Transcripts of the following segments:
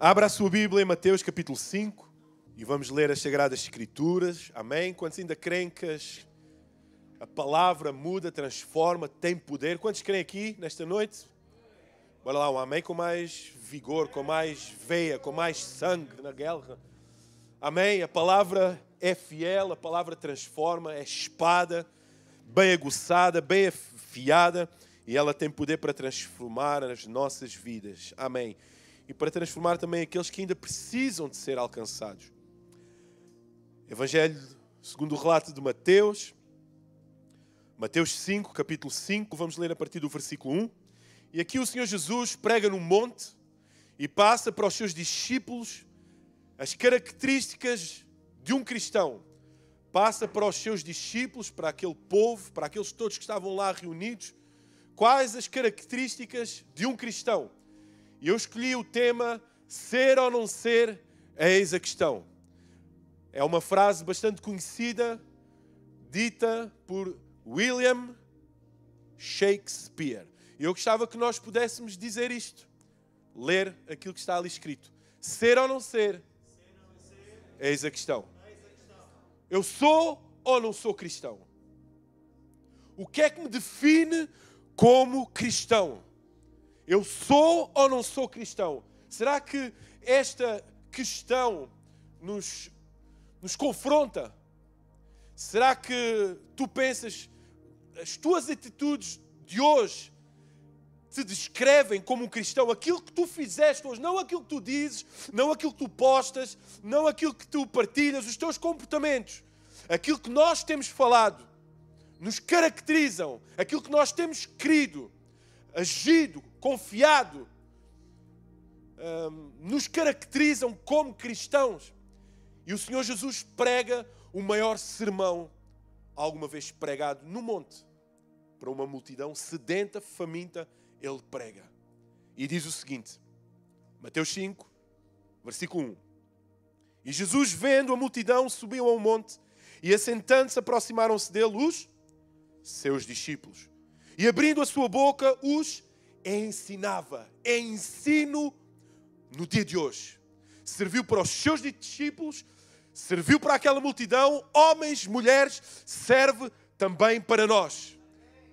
Abra a sua Bíblia em Mateus capítulo 5 e vamos ler as Sagradas Escrituras. Amém? Quantos ainda creem que a palavra muda, transforma, tem poder? Quantos creem aqui nesta noite? Bora lá, um amém com mais vigor, com mais veia, com mais sangue na guerra. Amém? A palavra é fiel, a palavra transforma, é espada, bem aguçada, bem afiada e ela tem poder para transformar as nossas vidas. Amém? E para transformar também aqueles que ainda precisam de ser alcançados. Evangelho segundo o relato de Mateus, Mateus 5, capítulo 5, vamos ler a partir do versículo 1. E aqui o Senhor Jesus prega num monte e passa para os seus discípulos as características de um cristão. Passa para os seus discípulos, para aquele povo, para aqueles todos que estavam lá reunidos, quais as características de um cristão. E eu escolhi o tema, ser ou não ser, eis a questão. É uma frase bastante conhecida, dita por William Shakespeare. E eu gostava que nós pudéssemos dizer isto, ler aquilo que está ali escrito. Ser ou não ser, eis a questão. Eu sou ou não sou cristão? O que é que me define como cristão? Eu sou ou não sou cristão? Será que esta questão nos confronta? Será que tu pensas, as tuas atitudes de hoje te descrevem como um cristão? Aquilo que tu fizeste hoje, não aquilo que tu dizes, não aquilo que tu postas, não aquilo que tu partilhas, os teus comportamentos, aquilo que nós temos falado, nos caracterizam, aquilo que nós temos querido, agido, confiado, nos caracterizam como cristãos. E o Senhor Jesus prega o maior sermão alguma vez pregado no monte. Para uma multidão sedenta, faminta, ele prega. E diz o seguinte, Mateus 5, versículo 1. E Jesus, vendo a multidão, subiu a um monte e, assentando-se, aproximaram-se dele os seus discípulos. E abrindo a sua boca, os ensinava. É ensino no dia de hoje. Serviu para os seus discípulos, serviu para aquela multidão, homens, mulheres, serve também para nós.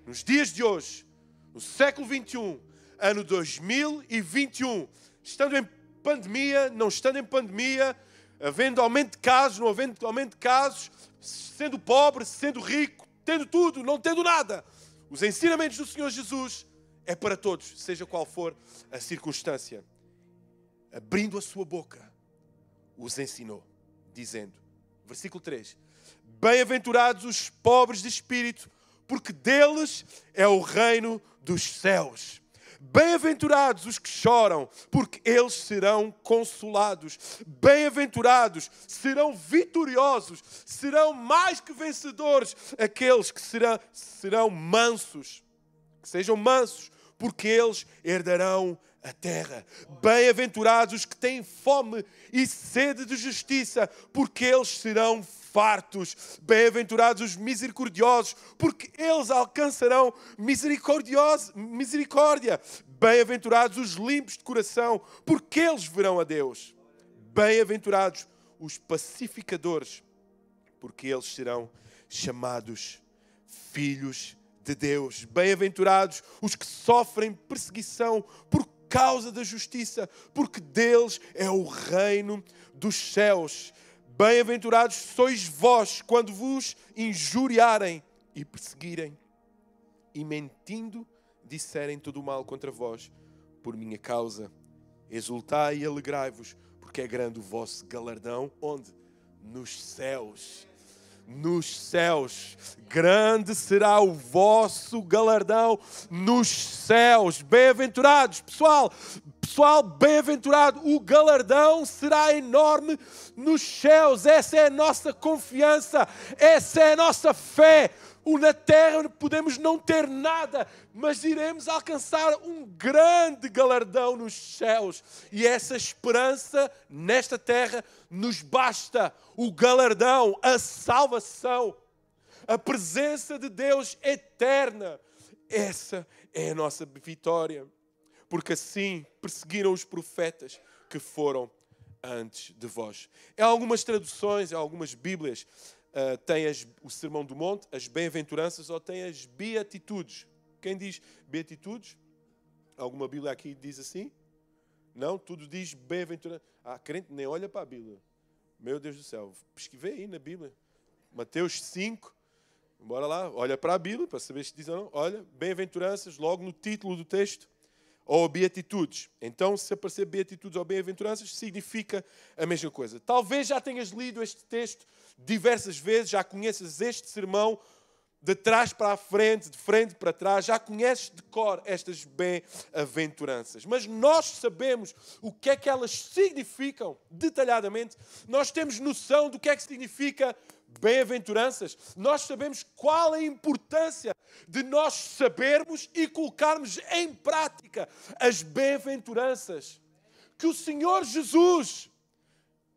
Nos dias de hoje, no século XXI, ano 2021, estando em pandemia, não estando em pandemia, havendo aumento de casos, não havendo aumento de casos, sendo pobre, sendo rico, tendo tudo, não tendo nada. Os ensinamentos do Senhor Jesus é para todos, seja qual for a circunstância. Abrindo a sua boca, os ensinou, dizendo, versículo 3, bem-aventurados os pobres de espírito, porque deles é o reino dos céus. Bem-aventurados os que choram, porque eles serão consolados. Bem-aventurados, serão vitoriosos, serão mais que vencedores aqueles que serão mansos. Que sejam mansos, porque eles herdarão a terra. Bem-aventurados os que têm fome e sede de justiça, porque eles serão fartos. Bem-aventurados os misericordiosos, porque eles alcançarão misericórdia. Bem-aventurados os limpos de coração, porque eles verão a Deus. Bem-aventurados os pacificadores, porque eles serão chamados filhos de Deus. Bem-aventurados os que sofrem perseguição por causa da justiça, porque deles é o reino dos céus. Bem-aventurados sois vós quando vos injuriarem e perseguirem e mentindo disserem todo o mal contra vós por minha causa. Exultai e alegrai-vos, porque é grande o vosso galardão. Onde? Nos céus. Nos céus. Grande será o vosso galardão nos céus. Bem-aventurados, pessoal, bem-aventurado. O galardão será enorme nos céus. Essa é a nossa confiança. Essa é a nossa fé. Na terra podemos não ter nada, mas iremos alcançar um grande galardão nos céus. E essa esperança nesta terra nos basta. O galardão, a salvação, a presença de Deus eterna. Essa é a nossa vitória. Porque assim perseguiram os profetas que foram antes de vós. Em algumas traduções, em algumas Bíblias, tem o Sermão do Monte, as bem-aventuranças, ou tem as beatitudes. Quem diz beatitudes? Alguma Bíblia aqui diz assim? Não? Tudo diz bem-aventurança. Crente nem olha para a Bíblia. Meu Deus do céu. Pesquisei aí na Bíblia. Mateus 5. Bora lá, olha para a Bíblia para saber se diz ou não. Olha, bem-aventuranças, logo no título do texto. Ou beatitudes. Então, se aparecer beatitudes ou bem-aventuranças, significa a mesma coisa. Talvez já tenhas lido este texto diversas vezes, já conheças este sermão de trás para a frente, de frente para trás, já conheces de cor estas bem-aventuranças. Mas nós sabemos o que é que elas significam detalhadamente. Nós temos noção do que é que significa bem-aventuranças. Nós sabemos qual a importância de nós sabermos e colocarmos em prática as bem-aventuranças que o Senhor Jesus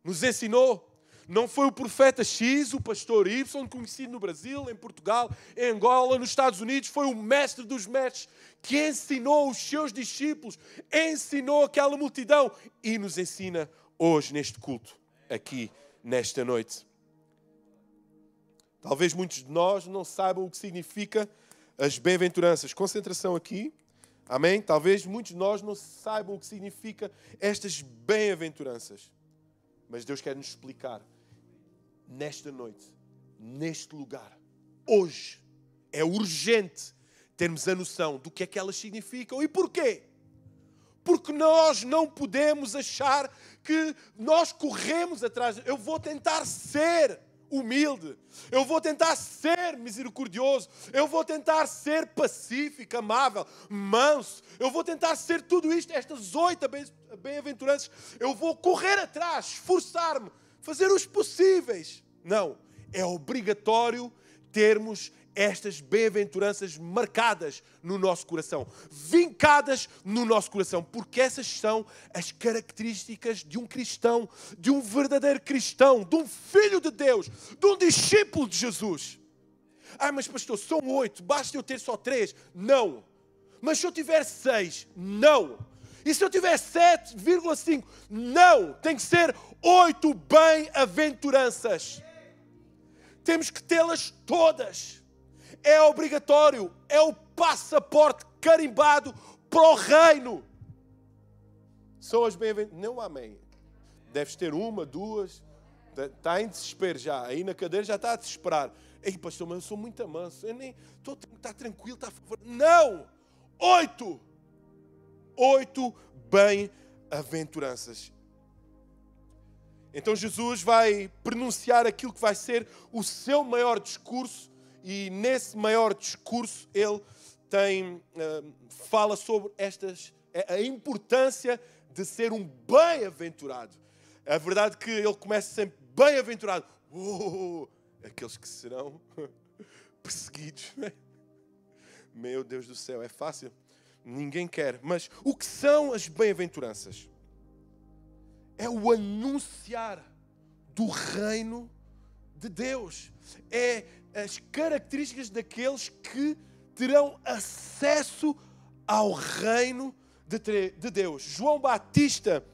nos ensinou. Não foi o profeta X, o pastor Y, conhecido no Brasil, em Portugal, em Angola, nos Estados Unidos. Foi o mestre dos mestres que ensinou os seus discípulos, ensinou aquela multidão e nos ensina hoje neste culto, aqui, nesta noite. Talvez muitos de nós não saibam o que significa as bem-aventuranças. Concentração aqui. Amém? Talvez muitos de nós não saibam o que significa estas bem-aventuranças. Mas Deus quer nos explicar nesta noite, neste lugar, hoje. É urgente termos a noção do que é que elas significam e porquê. Porque nós não podemos achar que nós corremos atrás. Eu vou tentar ser humilde. Eu vou tentar ser misericordioso. Eu vou tentar ser pacífico, amável, manso. Eu vou tentar ser tudo isto, estas 8 bem-aventuranças. Eu vou correr atrás, esforçar-me, fazer os possíveis. Não. É obrigatório termos estas bem-aventuranças marcadas no nosso coração, vincadas no nosso coração, porque essas são as características de um cristão, de um verdadeiro cristão, de um filho de Deus, de um discípulo de Jesus. Mas pastor, são 8, basta eu ter só 3? Não. Mas se eu tiver 6? Não. E se eu tiver 7,5? Não. Tem que ser 8 bem-aventuranças. Temos que tê-las todas. É obrigatório, é o passaporte carimbado para o reino. São as bem-aventuranças. Não, amém. Deves ter 1, 2. Está em desespero já. Aí na cadeira já está a desesperar. Ei, pastor, mas eu sou muito manso. Eu nem está tranquilo, está a favor. Não! 8! 8 bem-aventuranças. Então Jesus vai pronunciar aquilo que vai ser o seu maior discurso. E nesse maior discurso ele fala sobre a importância de ser um bem-aventurado. É verdade que ele começa sempre bem-aventurado. Aqueles que serão perseguidos. Meu Deus do céu, é fácil? Ninguém quer. Mas o que são as bem-aventuranças? É o anunciar do reino de Deus. É as características daqueles que terão acesso ao reino de Deus. João Batista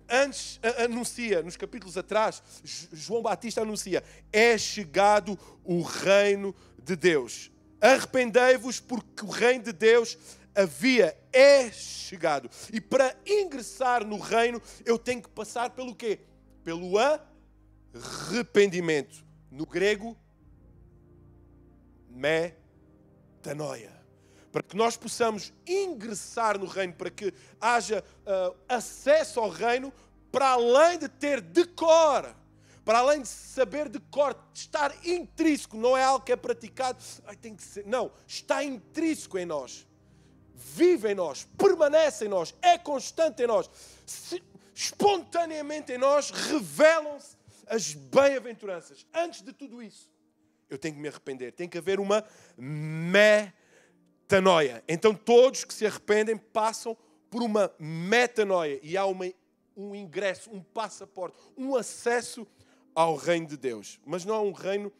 antes anuncia, nos capítulos atrás, João Batista anuncia: é chegado o reino de Deus. Arrependei-vos porque o reino de Deus é chegado. E para ingressar no reino, eu tenho que passar pelo quê? Pelo arrependimento. No grego, metanoia. Para que nós possamos ingressar no reino, para que haja acesso ao reino, para além de ter de cor, para além de saber de cor, de estar intrínseco, não é algo que é praticado, tem que ser, não, está intrínseco em nós, vive em nós, permanece em nós, é constante em nós, espontaneamente em nós revelam-se as bem-aventuranças. Antes de tudo isso, eu tenho que me arrepender, tem que haver uma metanoia. Então todos que se arrependem passam por uma metanoia e há um ingresso, um passaporte, um acesso ao reino de Deus. Mas não é um reino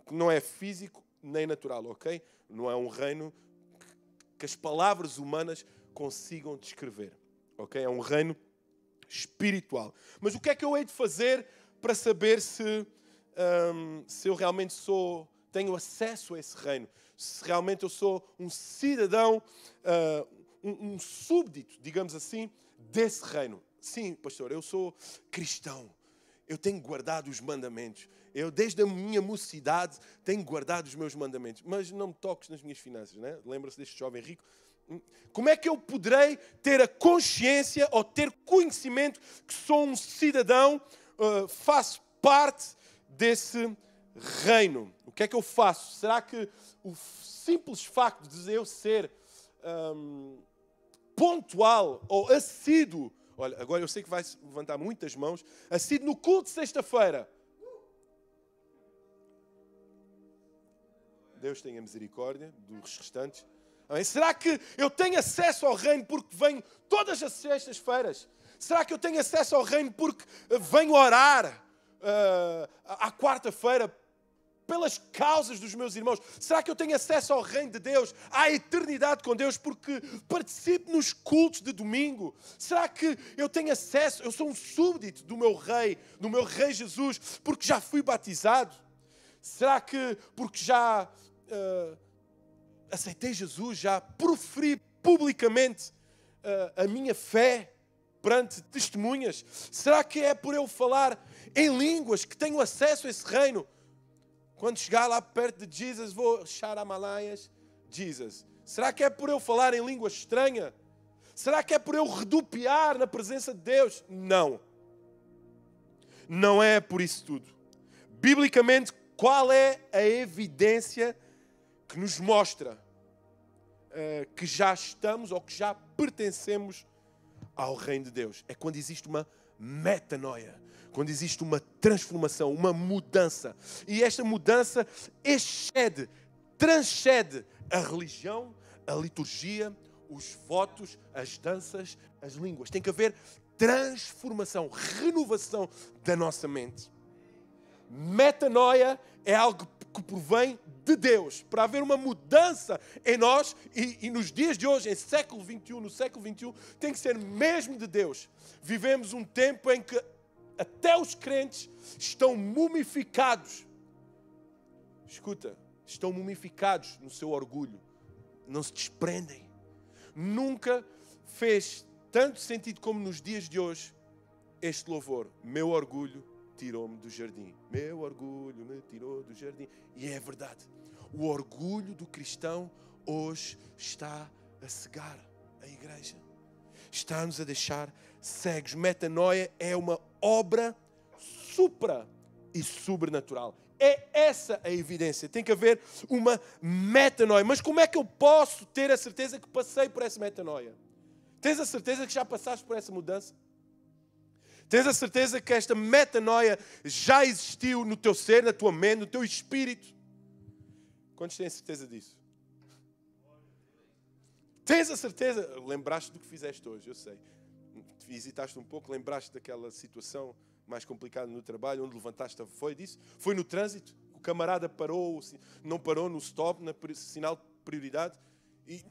que não é físico nem natural, ok? Não é um reino que as palavras humanas consigam descrever, ok? É um reino espiritual. Mas o que é que eu hei de fazer para saber se eu realmente tenho acesso a esse reino? Se realmente eu sou um cidadão, um súbdito, digamos assim, desse reino? Sim, pastor, eu sou cristão. Eu tenho guardado os mandamentos. Eu, desde a minha mocidade, tenho guardado os meus mandamentos. Mas não me toques nas minhas finanças, né? Lembra-se deste jovem rico? Como é que eu poderei ter a consciência ou ter conhecimento que sou um cidadão, faço parte desse reino? O que é que eu faço? Será que o simples facto de eu ser pontual ou assíduo, olha, agora eu sei que vai levantar muitas mãos, assíduo no culto de sexta-feira. Deus tenha misericórdia dos restantes. Será que eu tenho acesso ao reino porque venho todas as sextas-feiras? Será que eu tenho acesso ao reino porque venho orar à quarta-feira pelas causas dos meus irmãos? Será que eu tenho acesso ao reino de Deus, à eternidade com Deus, porque participo nos cultos de domingo? Será que eu tenho acesso, eu sou um súbdito do meu rei Jesus, porque já fui batizado? Será que porque já aceitei Jesus, já proferi publicamente a minha fé perante testemunhas? Será que é por eu falar em línguas que tenho acesso a esse reino? Quando chegar lá perto de Jesus, vou Sharamalaias, Jesus. Será que é por eu falar em língua estranha? Será que é por eu redupiar na presença de Deus? Não. Não é por isso tudo. Biblicamente, qual é a evidência que nos mostra que já estamos ou que já pertencemos ao reino de Deus? É quando existe uma metanoia, quando existe uma transformação, uma mudança. E esta mudança transcende a religião, a liturgia, os votos, as danças, as línguas. Tem que haver transformação, renovação da nossa mente. Metanoia é algo que provém de Deus, para haver uma mudança em nós e nos dias de hoje, no século XXI, tem que ser mesmo de Deus. Vivemos um tempo em que até os crentes estão mumificados. Escuta, estão mumificados no seu orgulho. Não se desprendem. Nunca fez tanto sentido como nos dias de hoje este louvor. Meu orgulho tirou-me do jardim. Meu orgulho me tirou do jardim. E é verdade. O orgulho do cristão hoje está a cegar a igreja. Está-nos a deixar cegos. Metanoia é uma obra supra e sobrenatural. É essa a evidência. Tem que haver uma metanoia. Mas como é que eu posso ter a certeza que passei por essa metanoia? Tens a certeza que já passaste por essa mudança? Tens a certeza que esta metanoia já existiu no teu ser, na tua mente, no teu espírito? Quantos têm a certeza disso? Tens a certeza? Lembraste do que fizeste hoje, eu sei. Hesitaste um pouco, lembraste daquela situação mais complicada no trabalho, onde levantaste a foi disso? Foi no trânsito? O camarada parou, não parou no stop, no sinal de prioridade, e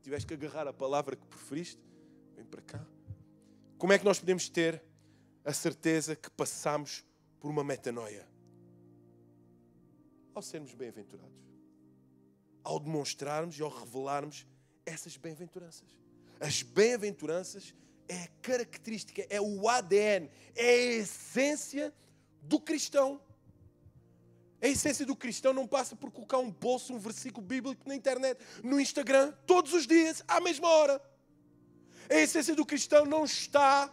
tiveste que agarrar a palavra que preferiste? Vem para cá. Como é que nós podemos ter a certeza que passamos por uma metanoia? Ao sermos bem-aventurados. Ao demonstrarmos e ao revelarmos essas bem-aventuranças. As bem-aventuranças é a característica, é o ADN, é a essência do cristão. A essência do cristão não passa por colocar um bolso, um versículo bíblico na internet, no Instagram, todos os dias, à mesma hora. A essência do cristão não está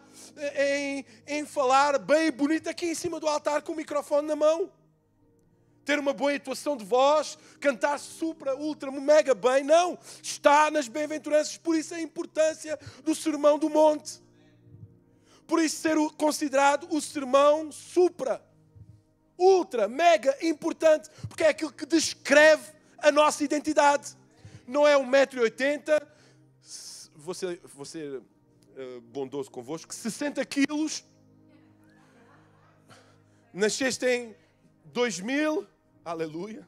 em falar bem e bonito aqui em cima do altar com o microfone na mão. Ter uma boa atuação de voz, cantar supra, ultra, mega bem. Não, está nas bem-aventuranças. Por isso a importância do Sermão do Monte. Por isso ser considerado o sermão supra, ultra, mega importante. Porque é aquilo que descreve a nossa identidade. Não é 1,80 m, vou ser bondoso convosco, 60 quilos, nasceste em 2000, aleluia.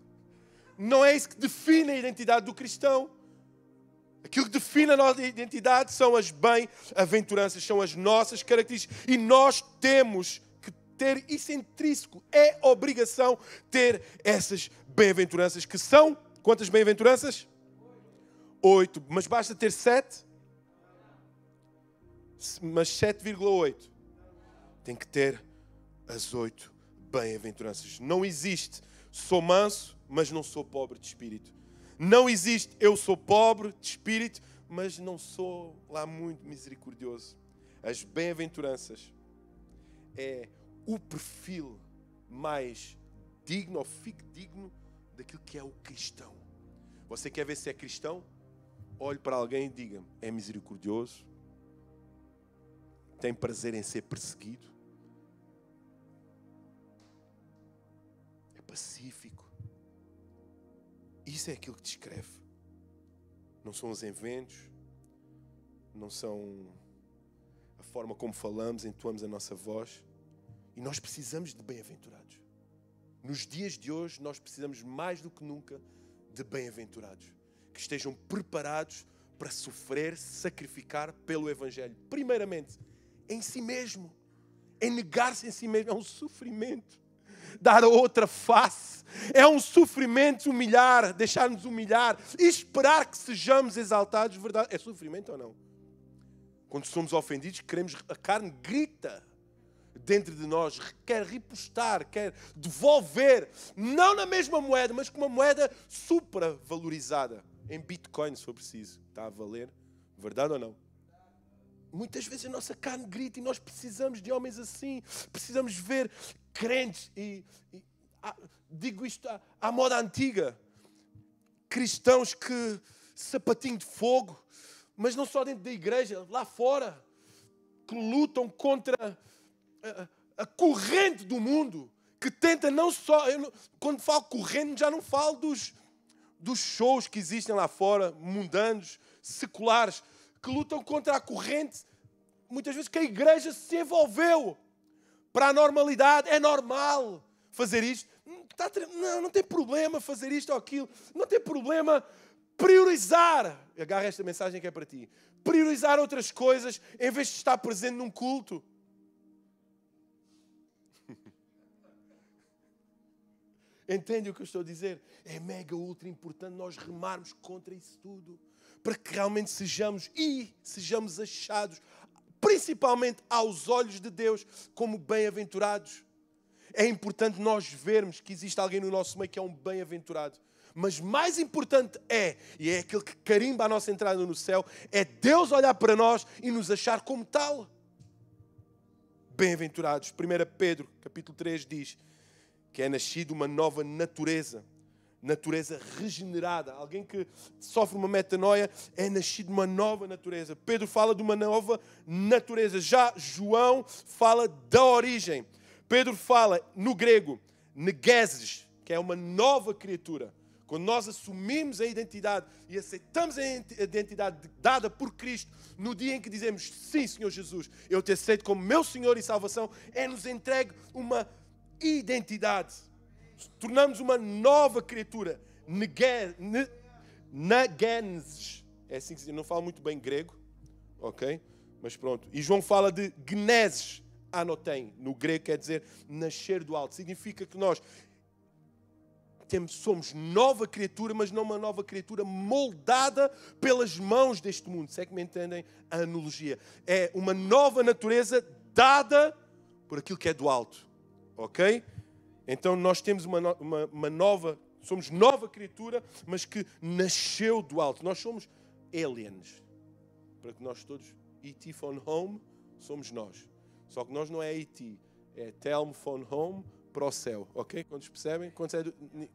Não é isso que define a identidade do cristão. Aquilo que define a nossa identidade são as bem-aventuranças, são as nossas características. E nós temos que ter isso intrínseco. É obrigação ter essas bem-aventuranças, que são... Quantas bem-aventuranças? 8. Mas basta ter 7? Mas 7,8. Tem que ter as 8 bem-aventuranças. Não existe sou manso, mas não sou pobre de espírito. Não existe eu sou pobre de espírito, mas não sou lá muito misericordioso. As bem-aventuranças é o perfil mais digno ou digno daquilo que é o cristão. Você quer ver se é cristão? Olhe para alguém e diga: é misericordioso, tem prazer em ser perseguido, é pacífico. Isso é aquilo que descreve. Não são os eventos, não são a forma como falamos, entoamos a nossa voz. E nós precisamos de bem-aventurados. Nos dias de hoje, nós precisamos mais do que nunca de bem-aventurados. Que estejam preparados para sofrer, sacrificar pelo Evangelho. Primeiramente, em si mesmo. Em negar-se em si mesmo. É um sofrimento. Dar a outra face. É um sofrimento humilhar, deixar-nos humilhar. E esperar que sejamos exaltados. Verdade? É sofrimento ou não? Quando somos ofendidos, queremos, a carne grita dentro de nós, quer repostar, quer devolver, não na mesma moeda, mas com uma moeda supravalorizada, em Bitcoin, se for preciso. Está a valer? Verdade ou não? Muitas vezes a nossa carne grita e nós precisamos de homens assim, precisamos ver crentes, digo isto à moda antiga, cristãos que, sapatinho de fogo, mas não só dentro da igreja, lá fora, que lutam contra a corrente do mundo, que tenta não só... Quando falo corrente, já não falo dos shows que existem lá fora, mundanos, seculares, que lutam contra a corrente, muitas vezes que a igreja se envolveu para a normalidade. É normal fazer isto. Não tem problema fazer isto ou aquilo. Não tem problema priorizar. Agarra esta mensagem que é para ti. Priorizar outras coisas em vez de estar presente num culto. Entende o que eu estou a dizer? É mega ultra importante nós remarmos contra isso tudo. Para que realmente sejamos achados, principalmente aos olhos de Deus, como bem-aventurados. É importante nós vermos que existe alguém no nosso meio que é um bem-aventurado. Mas mais importante e é aquele que carimba a nossa entrada no céu, é Deus olhar para nós e nos achar como tal. Bem-aventurados. 1 Pedro, capítulo 3, diz que é nascido uma nova natureza regenerada. Alguém que sofre uma metanoia é nascido de uma nova natureza. Pedro fala de uma nova natureza. Já João fala da origem. Pedro fala, no grego, negeses, que é uma nova criatura. Quando nós assumimos a identidade e aceitamos a identidade dada por Cristo, no dia em que dizemos, sim, Senhor Jesus, eu te aceito como meu Senhor e Salvação, é-nos entregue uma identidade. Tornamos uma nova criatura. Negenes. É assim que se diz. Não falo muito bem grego. Ok? Mas pronto. E João fala de genesis. Anotem. No grego quer dizer nascer do alto. Significa que nós somos nova criatura, mas não uma nova criatura moldada pelas mãos deste mundo. Se é que me entendem a analogia. É uma nova natureza dada por aquilo que é do alto. Ok? Então nós temos uma nova, somos nova criatura, mas que nasceu do alto. Nós somos aliens. Para que nós todos, E.T. phone home, somos nós. Só que nós não é E.T., é Telmo phone home para o céu. Ok? Quantos percebem?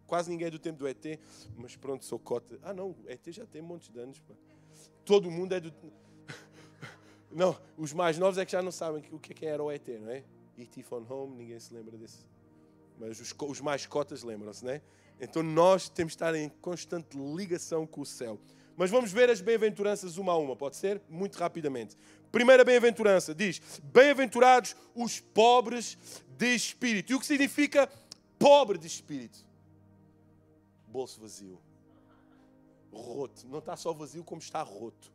Quase ninguém é do tempo do E.T., mas pronto, sou cota. Ah não, o E.T. já tem montes de anos. Pá. Todo mundo é do... Não, os mais novos é que já não sabem o que era o E.T., não é? E.T. phone home, ninguém se lembra desse. Mas os mais cotas lembram-se, não é? Então nós temos de estar em constante ligação com o céu. Mas vamos ver as bem-aventuranças uma a uma, pode ser? Muito rapidamente. Primeira bem-aventurança diz, bem-aventurados os pobres de espírito. E o que significa pobre de espírito? Bolso vazio. roto. Não está só vazio, como está roto.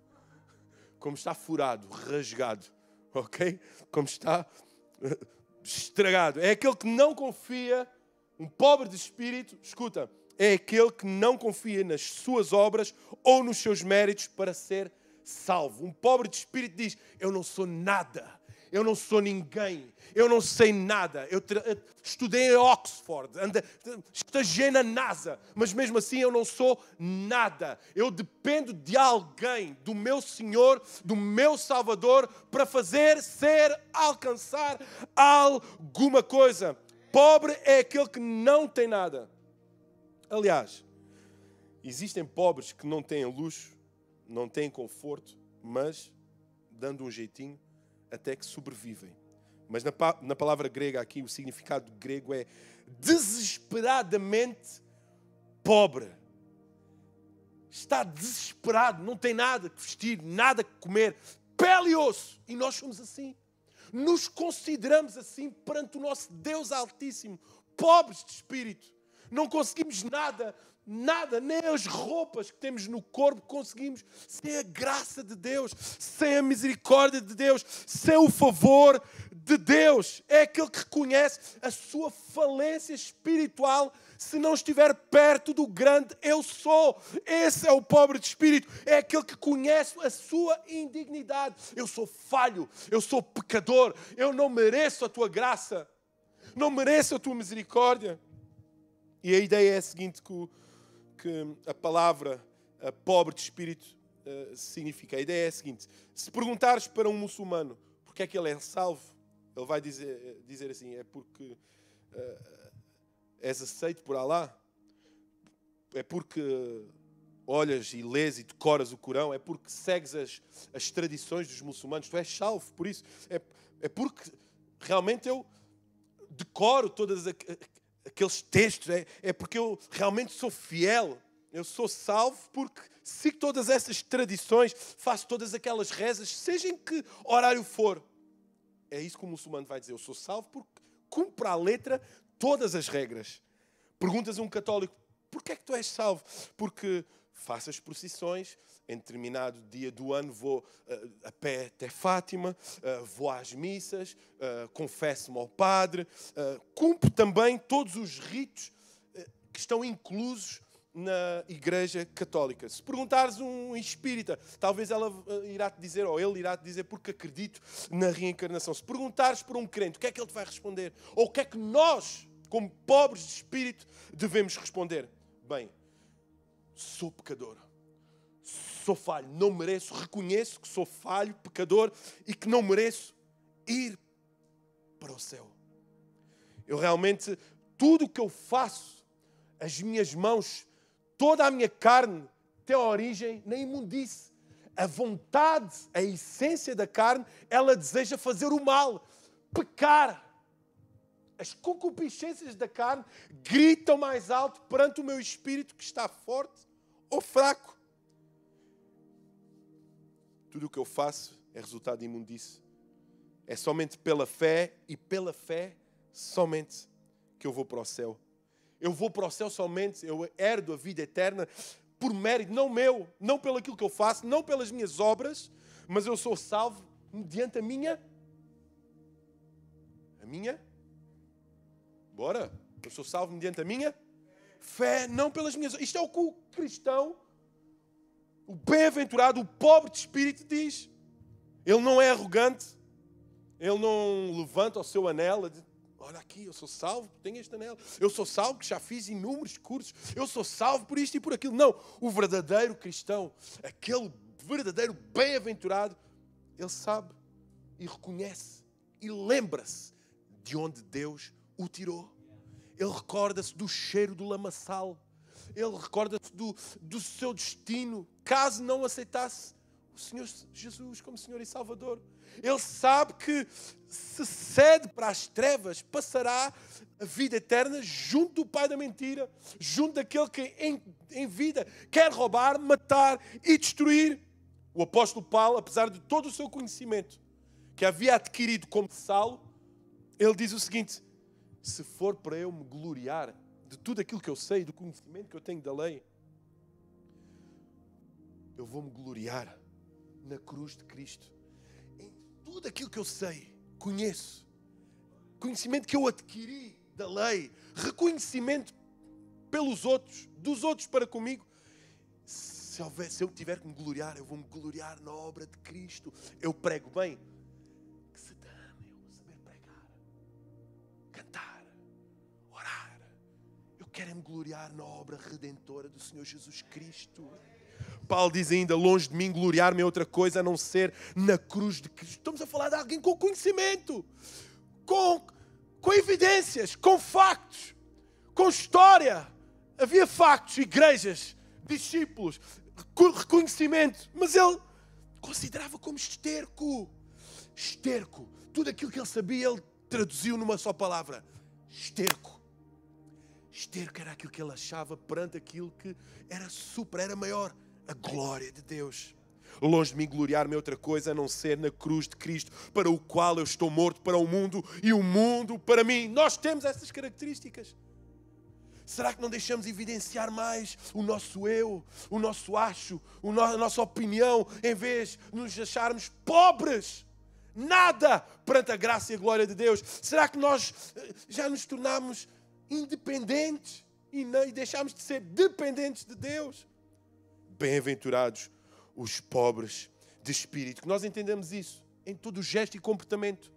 Como está furado, rasgado. Ok? Como está estragado. É aquele que não confia, um pobre de espírito, escuta, é aquele que não confia nas suas obras ou nos seus méritos para ser salvo. Um pobre de espírito diz, eu não sou nada, eu não sou ninguém, eu não sei nada. Eu estudei em Oxford, estagiei na NASA, mas mesmo assim eu não sou nada. Eu dependo de alguém, do meu Senhor, do meu Salvador, para alcançar alguma coisa. Pobre é aquele que não tem nada. Aliás, existem pobres que não têm luxo, não têm conforto, mas, dando um jeitinho, até que sobrevivem. Mas na palavra grega aqui, o significado grego é desesperadamente pobre. Está desesperado, não tem nada que vestir, nada que comer, pele e osso. E nós somos assim. Nos consideramos assim perante o nosso Deus Altíssimo, pobres de espírito. Não conseguimos nada, nem as roupas que temos no corpo conseguimos, sem a graça de Deus, sem a misericórdia de Deus, sem o favor de Deus. É aquele que reconhece a sua falência espiritual se não estiver perto do grande eu sou. Esse é o pobre de espírito, é aquele que conhece a sua indignidade. Eu sou falho, eu sou pecador, eu não mereço a tua graça, não mereço a tua misericórdia. E a ideia é a seguinte, que a palavra pobre de espírito significa. A ideia é a seguinte, se perguntares para um muçulmano porque é que ele é salvo, ele vai dizer assim, é porque és aceito por Alá, é porque olhas e lês e decoras o Corão, é porque segues as tradições dos muçulmanos, tu és salvo por isso. É porque realmente eu decoro todas aqueles textos, é porque eu realmente sou fiel, eu sou salvo porque sigo todas essas tradições, faço todas aquelas rezas, seja em que horário for. É isso que o muçulmano vai dizer, eu sou salvo porque cumpro à letra todas as regras. Perguntas a um católico, porquê é que tu és salvo? Porque faço as procissões, em determinado dia do ano vou a pé até Fátima, vou às missas, confesso-me ao padre, cumpro também todos os ritos que estão inclusos na Igreja Católica. Se perguntares um espírita, talvez ela irá-te dizer, ou ele irá-te dizer, porque acredito na reencarnação. Se perguntares por um crente, o que é que ele te vai responder? Ou o que é que nós, como pobres de espírito, devemos responder? Bem, sou pecador, sou falho, não mereço, reconheço que sou falho, pecador e que não mereço ir para o céu. Eu realmente, tudo o que eu faço, as minhas mãos, toda a minha carne tem origem na imundície. A vontade, a essência da carne, ela deseja fazer o mal, pecar. As concupiscências da carne gritam mais alto perante o meu espírito que está forte ou fraco. Tudo o que eu faço é resultado de imundície. É somente pela fé e pela fé somente que eu vou para o céu. Eu vou para o céu somente, eu herdo a vida eterna por mérito, não meu, não pelo aquilo que eu faço, não pelas minhas obras, mas eu sou salvo mediante a minha... Bora! Eu sou salvo mediante a minha fé, não pelas minhas... Isto é o que o cristão, o bem-aventurado, o pobre de espírito diz. Ele não é arrogante, ele não levanta o seu anel e diz, olha aqui, eu sou salvo, tenho este anel. Eu sou salvo, que já fiz inúmeros cursos. Eu sou salvo por isto e por aquilo. Não, o verdadeiro cristão, aquele verdadeiro bem-aventurado, ele sabe e reconhece e lembra-se de onde Deus o tirou. Ele recorda-se do cheiro do lamaçal. Ele recorda-se do seu destino, caso não aceitasse o Senhor Jesus como Senhor e Salvador. Ele sabe que se cede para as trevas, passará a vida eterna junto do pai da mentira, junto daquele que em vida quer roubar, matar e destruir. O apóstolo Paulo, apesar de todo o seu conhecimento que havia adquirido como Saulo, ele diz o seguinte, se for para eu me gloriar de tudo aquilo que eu sei, do conhecimento que eu tenho da lei, eu vou-me gloriar na cruz de Cristo. Em tudo aquilo que eu sei, conheço, conhecimento que eu adquiri da lei, reconhecimento pelos outros, dos outros para comigo. Se eu tiver que me gloriar, eu vou-me gloriar na obra de Cristo. Eu prego bem. Que se dane eu saber pregar, cantar, orar. Eu quero me gloriar na obra redentora do Senhor Jesus Cristo. Paulo diz ainda, longe de mim gloriar-me em outra coisa a não ser na cruz de Cristo. Estamos a falar de alguém com conhecimento, com evidências, com factos, com história. Havia factos, igrejas, discípulos, reconhecimento, mas ele considerava como esterco. Esterco. Tudo aquilo que ele sabia, ele traduziu numa só palavra. Esterco. Esterco era aquilo que ele achava perante aquilo que era era maior. A glória de Deus. Longe de mim gloriar-me outra coisa a não ser na cruz de Cristo, para o qual eu estou morto para o mundo e o mundo para mim. Nós temos essas características. Será que não deixamos evidenciar mais o nosso eu, o nosso acho, a nossa opinião, em vez de nos acharmos pobres? Nada perante a graça e a glória de Deus. Será que nós já nos tornamos independentes e deixamos de ser dependentes de Deus? Bem-aventurados os pobres de espírito. Que nós entendemos isso em todo o gesto e comportamento.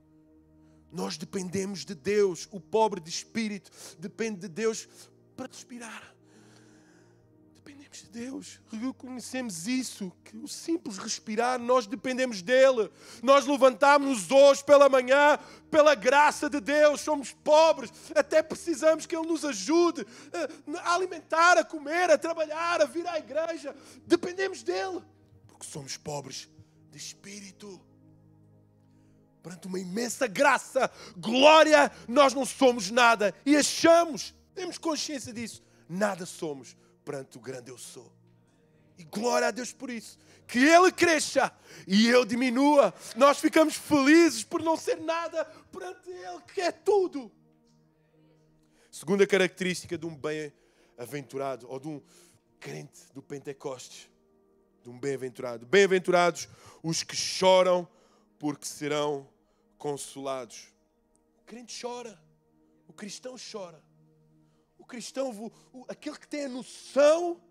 Nós dependemos de Deus. O pobre de espírito depende de Deus para respirar. Dependemos de Deus. Reconhecemos isso, que o simples respirar, nós dependemos dele. Nós levantámos-nos hoje pela manhã pela graça de Deus. Somos pobres, até precisamos que Ele nos ajude a alimentar, a comer, a trabalhar, a vir à igreja. Dependemos dele, porque somos pobres de espírito. Perante uma imensa graça, glória, nós não somos nada e achamos, temos consciência disso, nada somos perante o grande eu sou. E glória a Deus por isso. Que Ele cresça e eu diminua. Nós ficamos felizes por não ser nada perante Ele, que é tudo. Segunda característica de um bem-aventurado, ou de um crente do Pentecostes, de um bem-aventurado. Bem-aventurados os que choram, porque serão consolados. O crente chora. O cristão chora. O cristão, aquele que tem a noção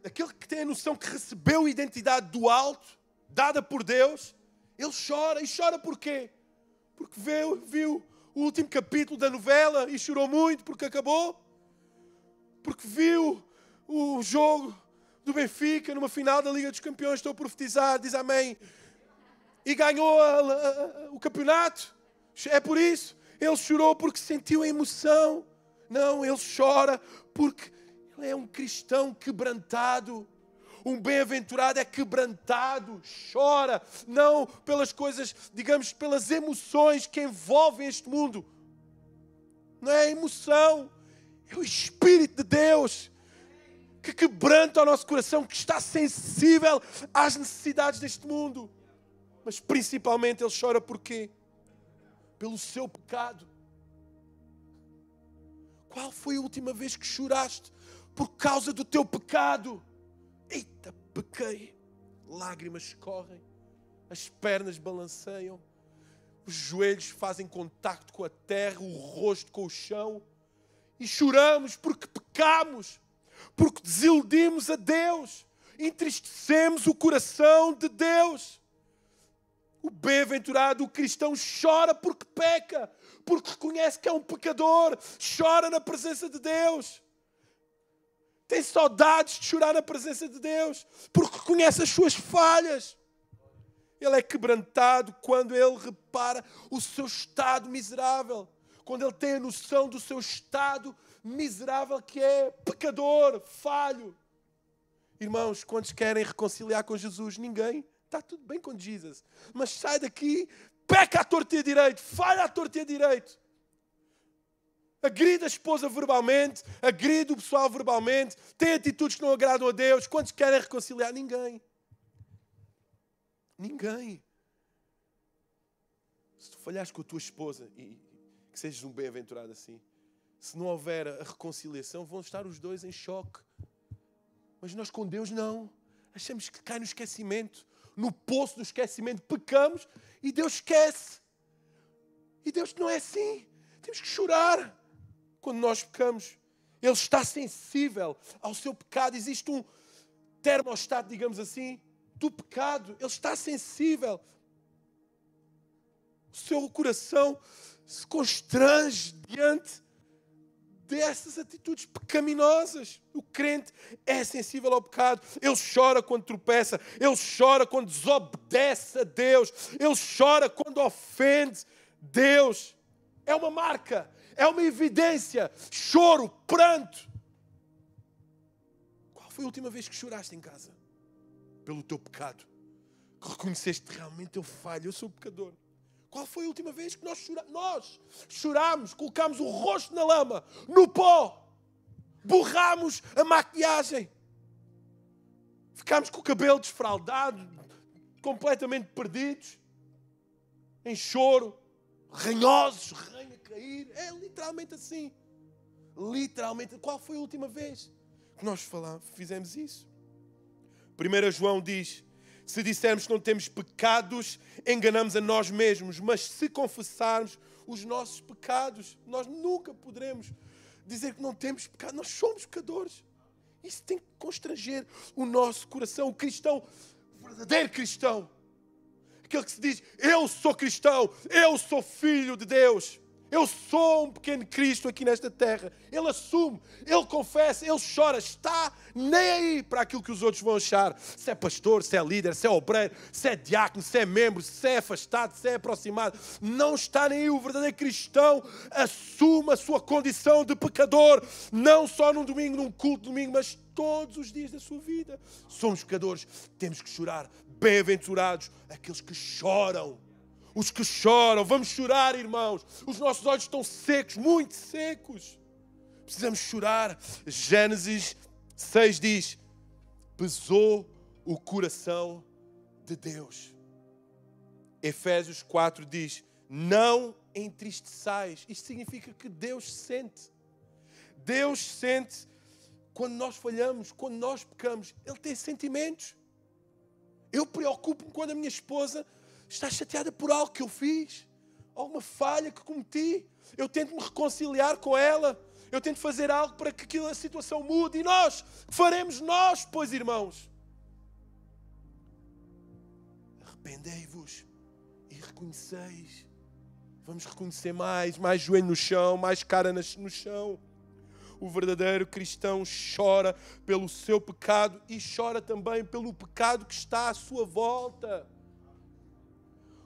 aquele que tem a noção que recebeu a identidade do alto, dada por Deus, ele chora. E chora porquê? Porque viu o último capítulo da novela e chorou muito porque acabou. Porque viu o jogo do Benfica numa final da Liga dos Campeões, estou a profetizar, diz amém, e ganhou o campeonato. É por isso. Ele chorou porque sentiu a emoção. Não, ele chora porque ele é um cristão quebrantado. Um bem-aventurado é quebrantado, chora, não pelas coisas, digamos, pelas emoções que envolvem este mundo. Não é a emoção, é o Espírito de Deus que quebranta o nosso coração, que está sensível às necessidades deste mundo. Mas principalmente ele chora porquê? Pelo seu pecado. Qual foi a última vez que choraste por causa do teu pecado? Eita, pequei. Lágrimas correm, as pernas balanceiam, os joelhos fazem contacto com a terra, o rosto com o chão. E choramos porque pecamos, porque desiludimos a Deus, entristecemos o coração de Deus. O bem-aventurado, o cristão, chora porque peca, porque reconhece que é um pecador, chora na presença de Deus. Tem saudades de chorar na presença de Deus, porque reconhece as suas falhas. Ele é quebrantado quando ele repara o seu estado miserável, quando ele tem a noção do seu estado miserável, que é pecador, falho. Irmãos, quantos querem reconciliar com Jesus? Ninguém. Está tudo bem com Jesus. Mas sai daqui, peca à torta e à direito, falha à torta e à direito. Agride a esposa verbalmente, agride o pessoal verbalmente, tem atitudes que não agradam a Deus. Quantos querem reconciliar? Ninguém. Ninguém. Se tu falhares com a tua esposa, e que sejas um bem-aventurado assim, se não houver a reconciliação, vão estar os dois em choque. Mas nós com Deus não. Achamos que cai no esquecimento. No poço do esquecimento pecamos e Deus esquece. E Deus não é assim. Temos que chorar quando nós pecamos. Ele está sensível ao seu pecado. Existe um termostato, digamos assim, do pecado. Ele está sensível. O seu coração se constrange diante dessas atitudes pecaminosas. O crente é sensível ao pecado. Ele chora quando tropeça. Ele chora quando desobedece a Deus. Ele chora quando ofende Deus. É uma marca. É uma evidência. Choro, pranto. Qual foi a última vez que choraste em casa? Pelo teu pecado. Que reconheceste realmente eu falho, eu sou pecador. Qual foi a última vez que nós chorámos, colocámos o rosto na lama, no pó, borrámos a maquilhagem, ficámos com o cabelo desfraldado, completamente perdidos, em choro, ranhosos, ranho a cair. É literalmente assim. Literalmente. Qual foi a última vez que nós fizemos isso? 1 João diz: se dissermos que não temos pecados, enganamos a nós mesmos. Mas se confessarmos os nossos pecados, nós nunca poderemos dizer que não temos pecado. Nós somos pecadores. Isso tem que constranger o nosso coração. O cristão, o verdadeiro cristão, aquele que se diz: eu sou cristão, eu sou filho de Deus. Eu sou um pequeno Cristo aqui nesta terra. Ele assume, ele confessa, ele chora. Está nem aí para aquilo que os outros vão achar. Se é pastor, se é líder, se é obreiro, se é diácono, se é membro, se é afastado, se é aproximado. Não está nem aí. O verdadeiro cristão assume a sua condição de pecador. Não só num domingo, num culto de domingo, mas todos os dias da sua vida. Somos pecadores, temos que chorar. Bem-aventurados aqueles que choram. Os que choram, vamos chorar, irmãos. Os nossos olhos estão secos, muito secos. Precisamos chorar. Gênesis 6 diz: pesou o coração de Deus. Efésios 4 diz: não entristeçais. Isto significa que Deus sente. Deus sente quando nós falhamos, quando nós pecamos. Ele tem sentimentos. Eu preocupo-me quando a minha esposa está chateada por algo que eu fiz, alguma falha que cometi. Eu tento me reconciliar com ela. Eu tento fazer algo para que aquela situação mude. E nós, faremos nós, pois, irmãos? Arrependei-vos e reconheceis. Vamos reconhecer mais joelho no chão, mais cara no chão. O verdadeiro cristão chora pelo seu pecado e chora também pelo pecado que está à sua volta.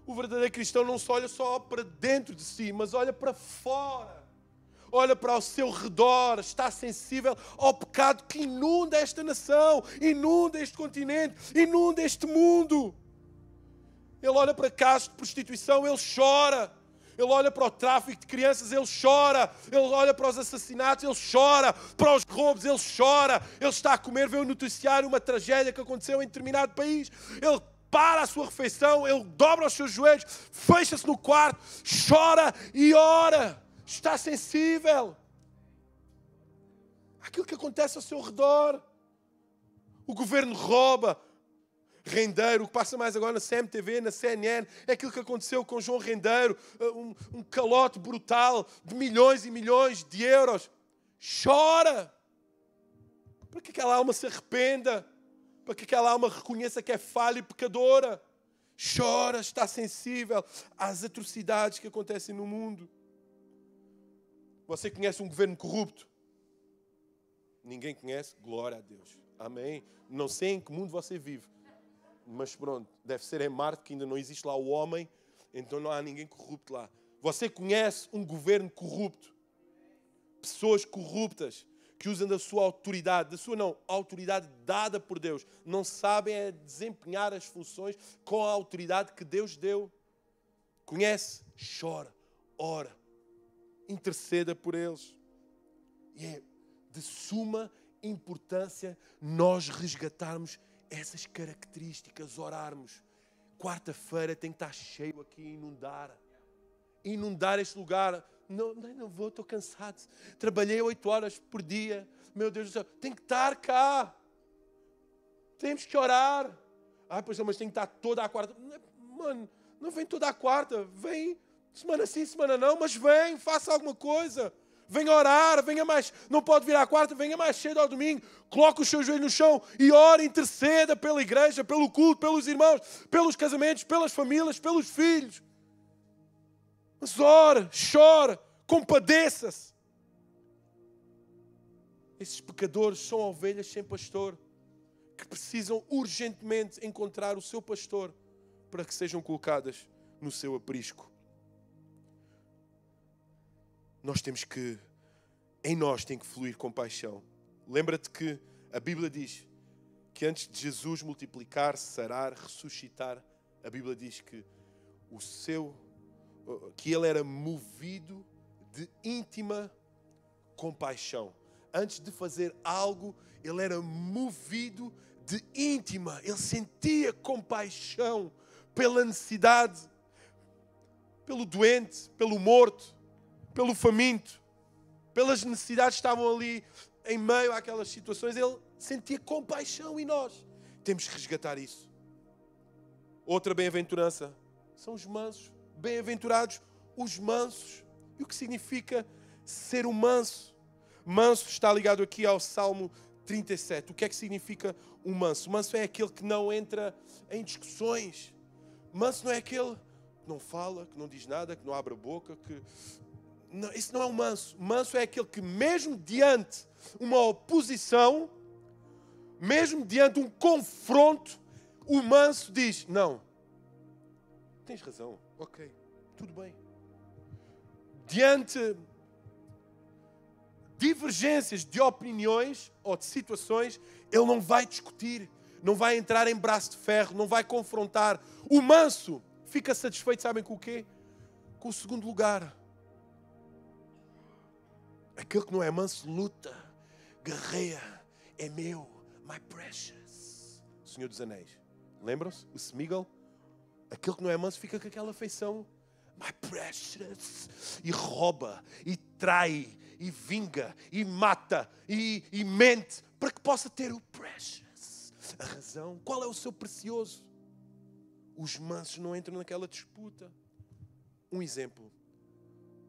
O verdadeiro cristão não só olha só para dentro de si, mas olha para fora. Olha para o seu redor, está sensível ao pecado que inunda esta nação, inunda este continente, inunda este mundo. Ele olha para casos de prostituição, ele chora. Ele olha para o tráfico de crianças, ele chora. Ele olha para os assassinatos, ele chora. Para os roubos, ele chora. Ele está a comer, vê o noticiário, uma tragédia que aconteceu em determinado país. Ele para a sua refeição, ele dobra os seus joelhos, fecha-se no quarto, chora e ora. Está sensível àquilo que acontece ao seu redor. O governo rouba. Rendeiro, o que passa mais agora na CMTV, na CNN, é aquilo que aconteceu com João Rendeiro, um calote brutal de milhões e milhões de euros. Chora para que aquela alma se arrependa, para que aquela alma reconheça que é falha e pecadora. Chora, está sensível às atrocidades que acontecem no mundo. Você conhece um governo corrupto? Ninguém conhece? Glória a Deus. Amém? Não sei em que mundo você vive. Mas pronto, deve ser em Marte, que ainda não existe lá o homem, então não há ninguém corrupto lá. Você conhece um governo corrupto? Pessoas corruptas que usam da sua autoridade, autoridade dada por Deus, não sabem desempenhar as funções com a autoridade que Deus deu. Conhece? Chora, ora, interceda por eles. E é de suma importância nós resgatarmos essas características, orarmos. Quarta-feira tem que estar cheio aqui, inundar este lugar. Não vou, estou cansado. Trabalhei 8 horas por dia. Meu Deus do céu, tem que estar cá. Temos que orar. Pois não, mas tem que estar toda a quarta. Mano, não vem toda a quarta. Vem semana sim, semana não, mas vem, faça alguma coisa. Venha orar, venha mais. Não pode vir à quarta, venha mais cedo ao domingo. Coloque os seus joelhos no chão e ore, interceda pela igreja, pelo culto, pelos irmãos, pelos casamentos, pelas famílias, pelos filhos. Mas ore, chore, compadeça-se. Esses pecadores são ovelhas sem pastor, que precisam urgentemente encontrar o seu pastor para que sejam colocadas no seu aprisco. Em nós tem que fluir compaixão. Lembra-te que a Bíblia diz que antes de Jesus multiplicar, sarar, ressuscitar, a Bíblia diz que ele era movido de íntima compaixão. Antes de fazer algo, ele era movido de íntima. Ele sentia compaixão pela necessidade, pelo doente, pelo morto, pelo faminto, pelas necessidades que estavam ali em meio àquelas situações. Ele sentia compaixão e nós temos que resgatar isso. Outra bem-aventurança são os mansos. Bem-aventurados os mansos. E o que significa ser um manso? Manso está ligado aqui ao Salmo 37. O que é que significa um manso? O manso é aquele que não entra em discussões. Manso não é aquele que não fala, que não diz nada, que não abre a boca, que... Não, isso não é um manso. Manso é aquele que mesmo diante uma oposição, mesmo diante um confronto, o manso diz, não, tens razão, ok, tudo bem. Diante divergências de opiniões ou de situações, ele não vai discutir, não vai entrar em braço de ferro, não vai confrontar. O manso fica satisfeito, sabem com o quê? Com o segundo lugar. Aquele que não é manso luta, guerreia, é meu, my precious. O Senhor dos Anéis. Lembram-se? O Sméagol? Aquele que não é manso fica com aquela afeição, my precious. E rouba, e trai, e vinga, e mata, e mente, para que possa ter o precious. A razão. Qual é o seu precioso? Os mansos não entram naquela disputa. Um exemplo.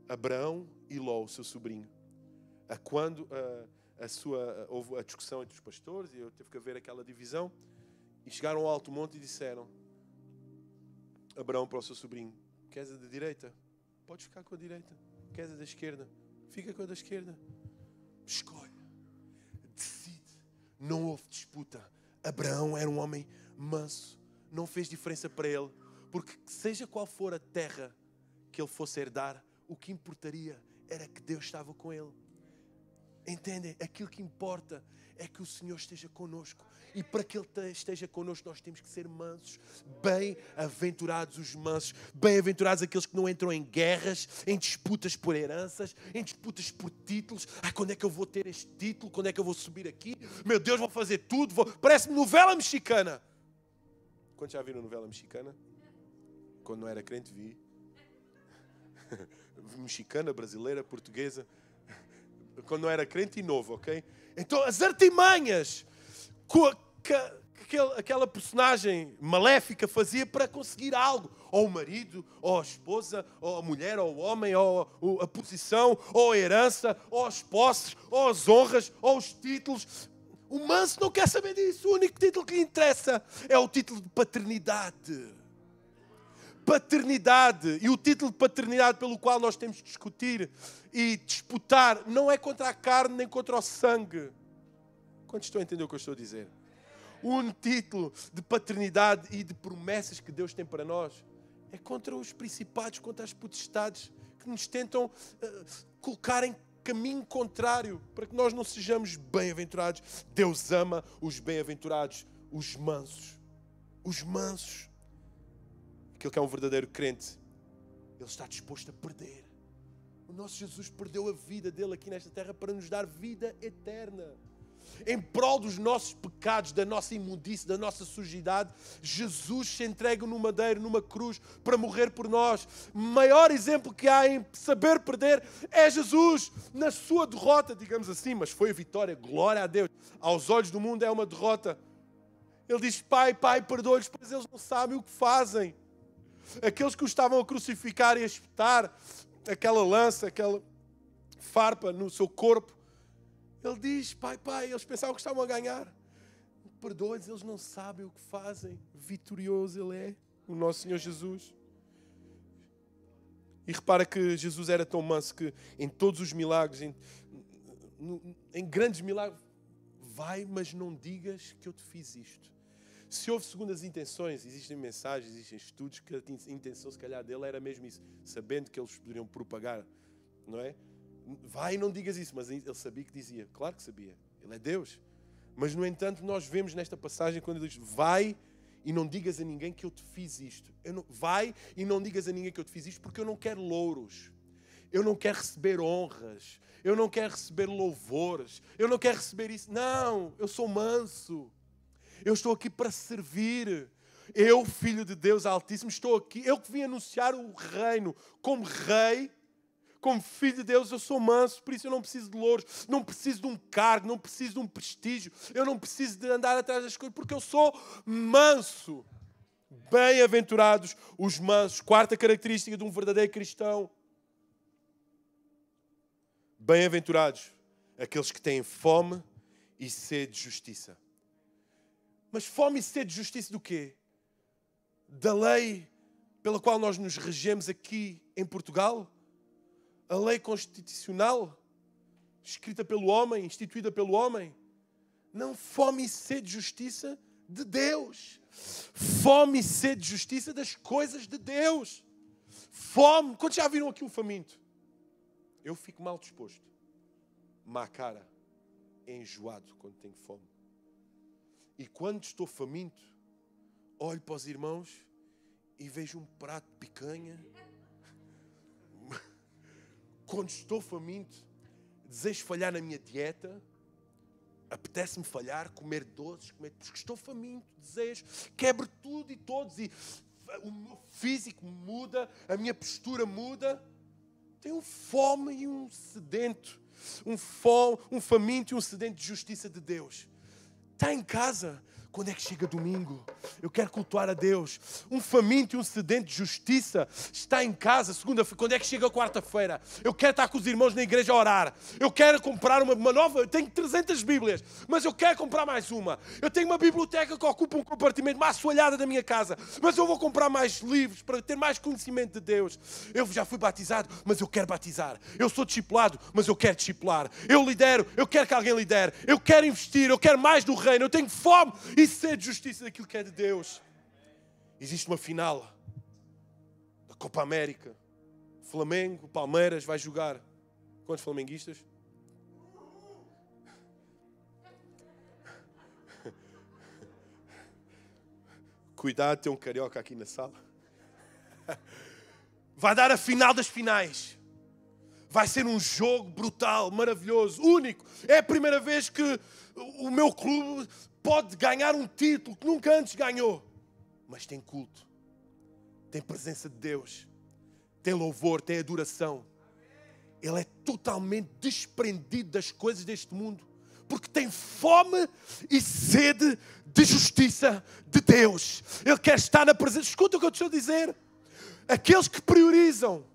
Abraão e Ló, o seu sobrinho. Quando houve a discussão entre os pastores, e eu teve que haver aquela divisão, e chegaram ao alto monte e disseram, Abraão para o seu sobrinho, queres a da direita? Podes ficar com a direita. Queres a da esquerda? Fica com a da esquerda. Escolhe. Decide. Não houve disputa. Abraão era um homem manso. Não fez diferença para ele. Porque seja qual for a terra que ele fosse herdar, o que importaria era que Deus estava com ele. Entendem? Aquilo que importa é que o Senhor esteja connosco. E para que Ele esteja connosco, nós temos que ser mansos. Bem-aventurados os mansos. Bem-aventurados aqueles que não entram em guerras, em disputas por heranças, em disputas por títulos. Quando é que eu vou ter este título? Quando é que eu vou subir aqui? Meu Deus, vou fazer tudo. Parece-me novela mexicana. Quando já viram novela mexicana? Quando não era crente, vi. Mexicana, brasileira, portuguesa. Quando não era crente e novo, ok? Então as artimanhas que aquela personagem maléfica fazia para conseguir algo. Ou o marido, ou a esposa, ou a mulher, ou o homem, ou a posição, ou a herança, ou as posses, ou as honras, ou os títulos. O manso não quer saber disso. O único título que lhe interessa é o título de paternidade. Paternidade. E o título de paternidade pelo qual nós temos que discutir e disputar não é contra a carne nem contra o sangue. Quantos estão a entender o que eu estou a dizer? Um título de paternidade e de promessas que Deus tem para nós é contra os principados, contra as potestades que nos tentam colocar em caminho contrário para que nós não sejamos bem-aventurados. Deus ama os bem-aventurados, os mansos. Os mansos. Aquele que é um verdadeiro crente, ele está disposto a perder. O nosso Jesus perdeu a vida dele aqui nesta terra para nos dar vida eterna. Em prol dos nossos pecados, da nossa imundície, da nossa sujidade, Jesus se entrega no madeiro, numa cruz, para morrer por nós. O maior exemplo que há em saber perder é Jesus, na sua derrota, digamos assim, mas foi a vitória, glória a Deus. Aos olhos do mundo é uma derrota. Ele diz, Pai, perdoa-lhes, pois eles não sabem o que fazem. Aqueles que o estavam a crucificar e a espetar aquela lança, aquela farpa no seu corpo. Ele diz, Pai, eles pensavam que estavam a ganhar. Perdoa-lhes, eles não sabem o que fazem. Vitorioso Ele é, o nosso Senhor Jesus. E repara que Jesus era tão manso que em todos os milagres, em grandes milagres, vai, mas não digas que eu te fiz isto. Se houve segundo as intenções, existem mensagens, existem estudos, que a intenção se calhar dele era mesmo isso, sabendo que eles poderiam propagar, não é? Vai e não digas isso, mas ele sabia que dizia, claro que sabia, ele é Deus. Mas no entanto nós vemos nesta passagem quando ele diz, vai e não digas a ninguém que eu te fiz isto. Vai e não digas a ninguém que eu te fiz isto porque eu não quero louros. Eu não quero receber honras. Eu não quero receber louvores. Eu não quero receber isso. Não, eu sou manso. Eu estou aqui para servir. Eu, Filho de Deus Altíssimo, estou aqui. Eu que vim anunciar o reino como rei, como Filho de Deus, eu sou manso, por isso eu não preciso de louros, não preciso de um cargo, não preciso de um prestígio, eu não preciso de andar atrás das coisas, porque eu sou manso. Bem-aventurados os mansos. Quarta característica de um verdadeiro cristão. Bem-aventurados aqueles que têm fome e sede de justiça. Mas fome e sede de justiça do quê? Da lei pela qual nós nos regemos aqui em Portugal? A lei constitucional, escrita pelo homem, instituída pelo homem. Não, fome e sede de justiça de Deus. Fome e sede de justiça das coisas de Deus. Fome. Quantos já viram aqui um faminto? Eu fico mal disposto. Má cara. Enjoado quando tenho fome. E quando estou faminto, olho para os irmãos e vejo um prato de picanha. Quando estou faminto, desejo falhar na minha dieta, apetece-me falhar, comer doces, porque estou faminto, desejo, quebro tudo e todos, e o meu físico muda, a minha postura muda. Tenho fome e um sedento, um faminto e um sedento de justiça de Deus. Está em casa. Quando é que chega domingo? Eu quero cultuar a Deus. Um faminto e um sedento de justiça está em casa. Segunda-feira. Quando é que chega quarta-feira? Eu quero estar com os irmãos na igreja a orar. Eu quero comprar uma nova. Eu tenho 300 Bíblias, mas eu quero comprar mais uma. Eu tenho uma biblioteca que ocupa um compartimento mais assoalhado da minha casa, mas eu vou comprar mais livros para ter mais conhecimento de Deus. Eu já fui batizado, mas eu quero batizar. Eu sou discipulado, mas eu quero discipular. Eu lidero, eu quero que alguém lidere. Eu quero investir, eu quero mais do reino. Eu tenho fome e sede de justiça daquilo que é de Deus. Existe uma final da Copa América. Flamengo, Palmeiras vai jogar. Quantos flamenguistas? Cuidado, tem um carioca aqui na sala. Vai dar a final das finais. Vai ser um jogo brutal, maravilhoso, único. É a primeira vez que o meu clube pode ganhar um título que nunca antes ganhou. Mas tem culto, tem presença de Deus, tem louvor, tem adoração. Ele é totalmente desprendido das coisas deste mundo, porque tem fome e sede de justiça de Deus. Ele quer estar na presença. Escuta o que eu te estou a dizer. Aqueles que priorizam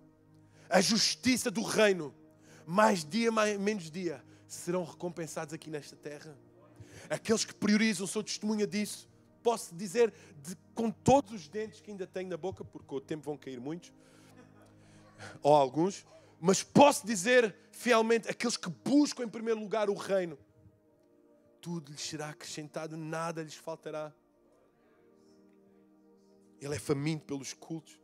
a justiça do reino, mais dia, menos dia, serão recompensados aqui nesta terra. Aqueles que priorizam, sou testemunha disso. Posso dizer com todos os dentes que ainda tenho na boca, porque com o tempo vão cair muitos, ou alguns, mas posso dizer fielmente, aqueles que buscam em primeiro lugar o reino, tudo lhes será acrescentado, nada lhes faltará. Ele é faminto pelos cultos.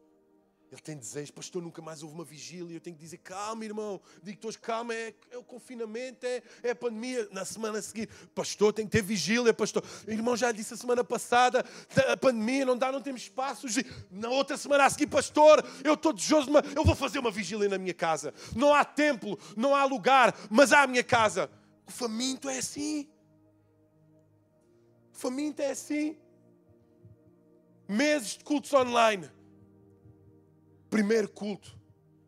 Ele tem desejo. Pastor, nunca mais houve uma vigília. Eu tenho que dizer, calma, irmão. Digo-te hoje, calma, é o confinamento, é a pandemia. Na semana a seguir, pastor, tem que ter vigília, pastor. O irmão já disse a semana passada, a pandemia, não dá, não temos espaço. Na outra semana a seguir, pastor, eu estou desejoso, eu vou fazer uma vigília na minha casa. Não há templo, não há lugar, mas há a minha casa. O faminto é assim. O faminto é assim. Meses de cultos online. Primeiro culto,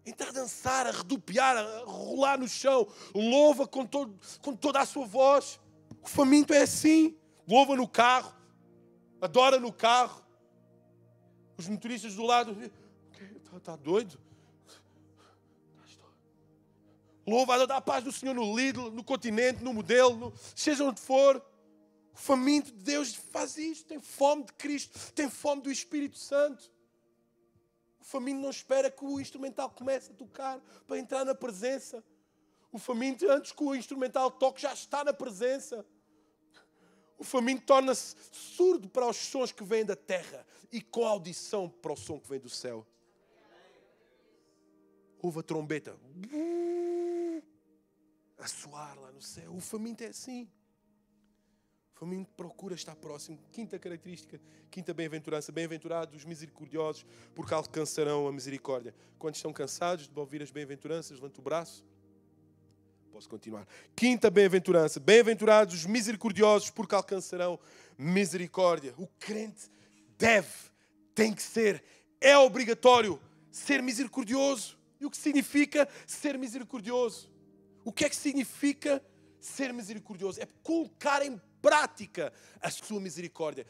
entrar a dançar, a redupiar, a rolar no chão, louva com toda a sua voz. O faminto é assim, louva no carro, adora no carro. Os motoristas do lado, está doido? Louva a paz do Senhor no Lidl, no Continente, no Modelo, seja onde for. O faminto de Deus faz isto, tem fome de Cristo, tem fome do Espírito Santo. O faminto não espera que o instrumental comece a tocar para entrar na presença. O faminto, antes que o instrumental toque, já está na presença. O faminto torna-se surdo para os sons que vêm da terra e com audição para o som que vem do céu. Ouve a trombeta a soar lá no céu. O faminto é assim. O faminto procura estar próximo. Quinta característica, quinta bem-aventurança. Bem-aventurados os misericordiosos, porque alcançarão a misericórdia. Quando estão cansados de ouvir as bem-aventuranças, levanta o braço. Posso continuar. Quinta bem-aventurança. Bem-aventurados os misericordiosos, porque alcançarão misericórdia. O crente tem que ser, é obrigatório ser misericordioso. E o que significa ser misericordioso? O que é que significa ser misericordioso? É colocar em prática a sua misericórdia.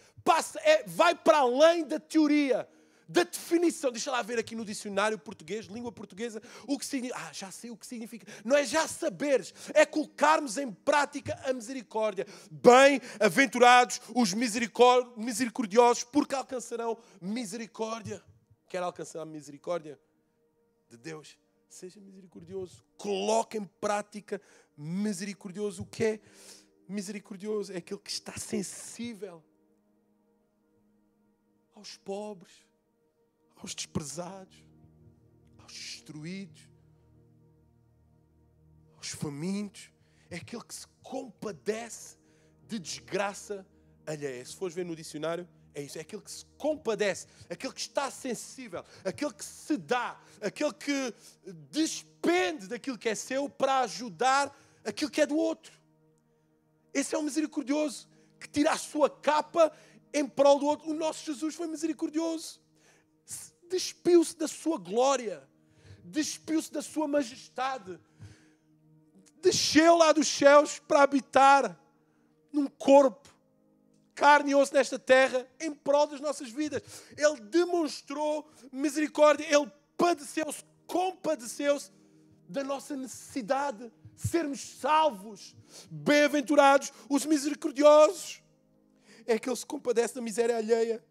Vai para além da teoria, da definição. Deixa lá ver aqui no dicionário português, língua portuguesa, o que significa. Já sei o que significa. Não é já saberes, é colocarmos em prática a misericórdia. Bem-aventurados os misericordiosos, porque alcançarão misericórdia. Quer alcançar a misericórdia de Deus? Seja misericordioso. Coloque em prática misericordioso. O que é misericordioso? É aquele que está sensível aos pobres, aos desprezados, aos destruídos, aos famintos. É aquele que se compadece de desgraça alheia. Se fores ver no dicionário, é isso. É aquele que se compadece, aquele que está sensível, aquele que se dá, aquele que despende daquilo que é seu para ajudar aquilo que é do outro. Esse é o misericordioso, que tira a sua capa em prol do outro. O nosso Jesus foi misericordioso. Despiu-se da sua glória, despiu-se da sua majestade, desceu lá dos céus para habitar num corpo, carne e osso nesta terra, em prol das nossas vidas. Ele demonstrou misericórdia, ele padeceu-se, compadeceu-se da nossa necessidade de sermos salvos. Bem-aventurados os misericordiosos. É que ele se compadece da miséria alheia.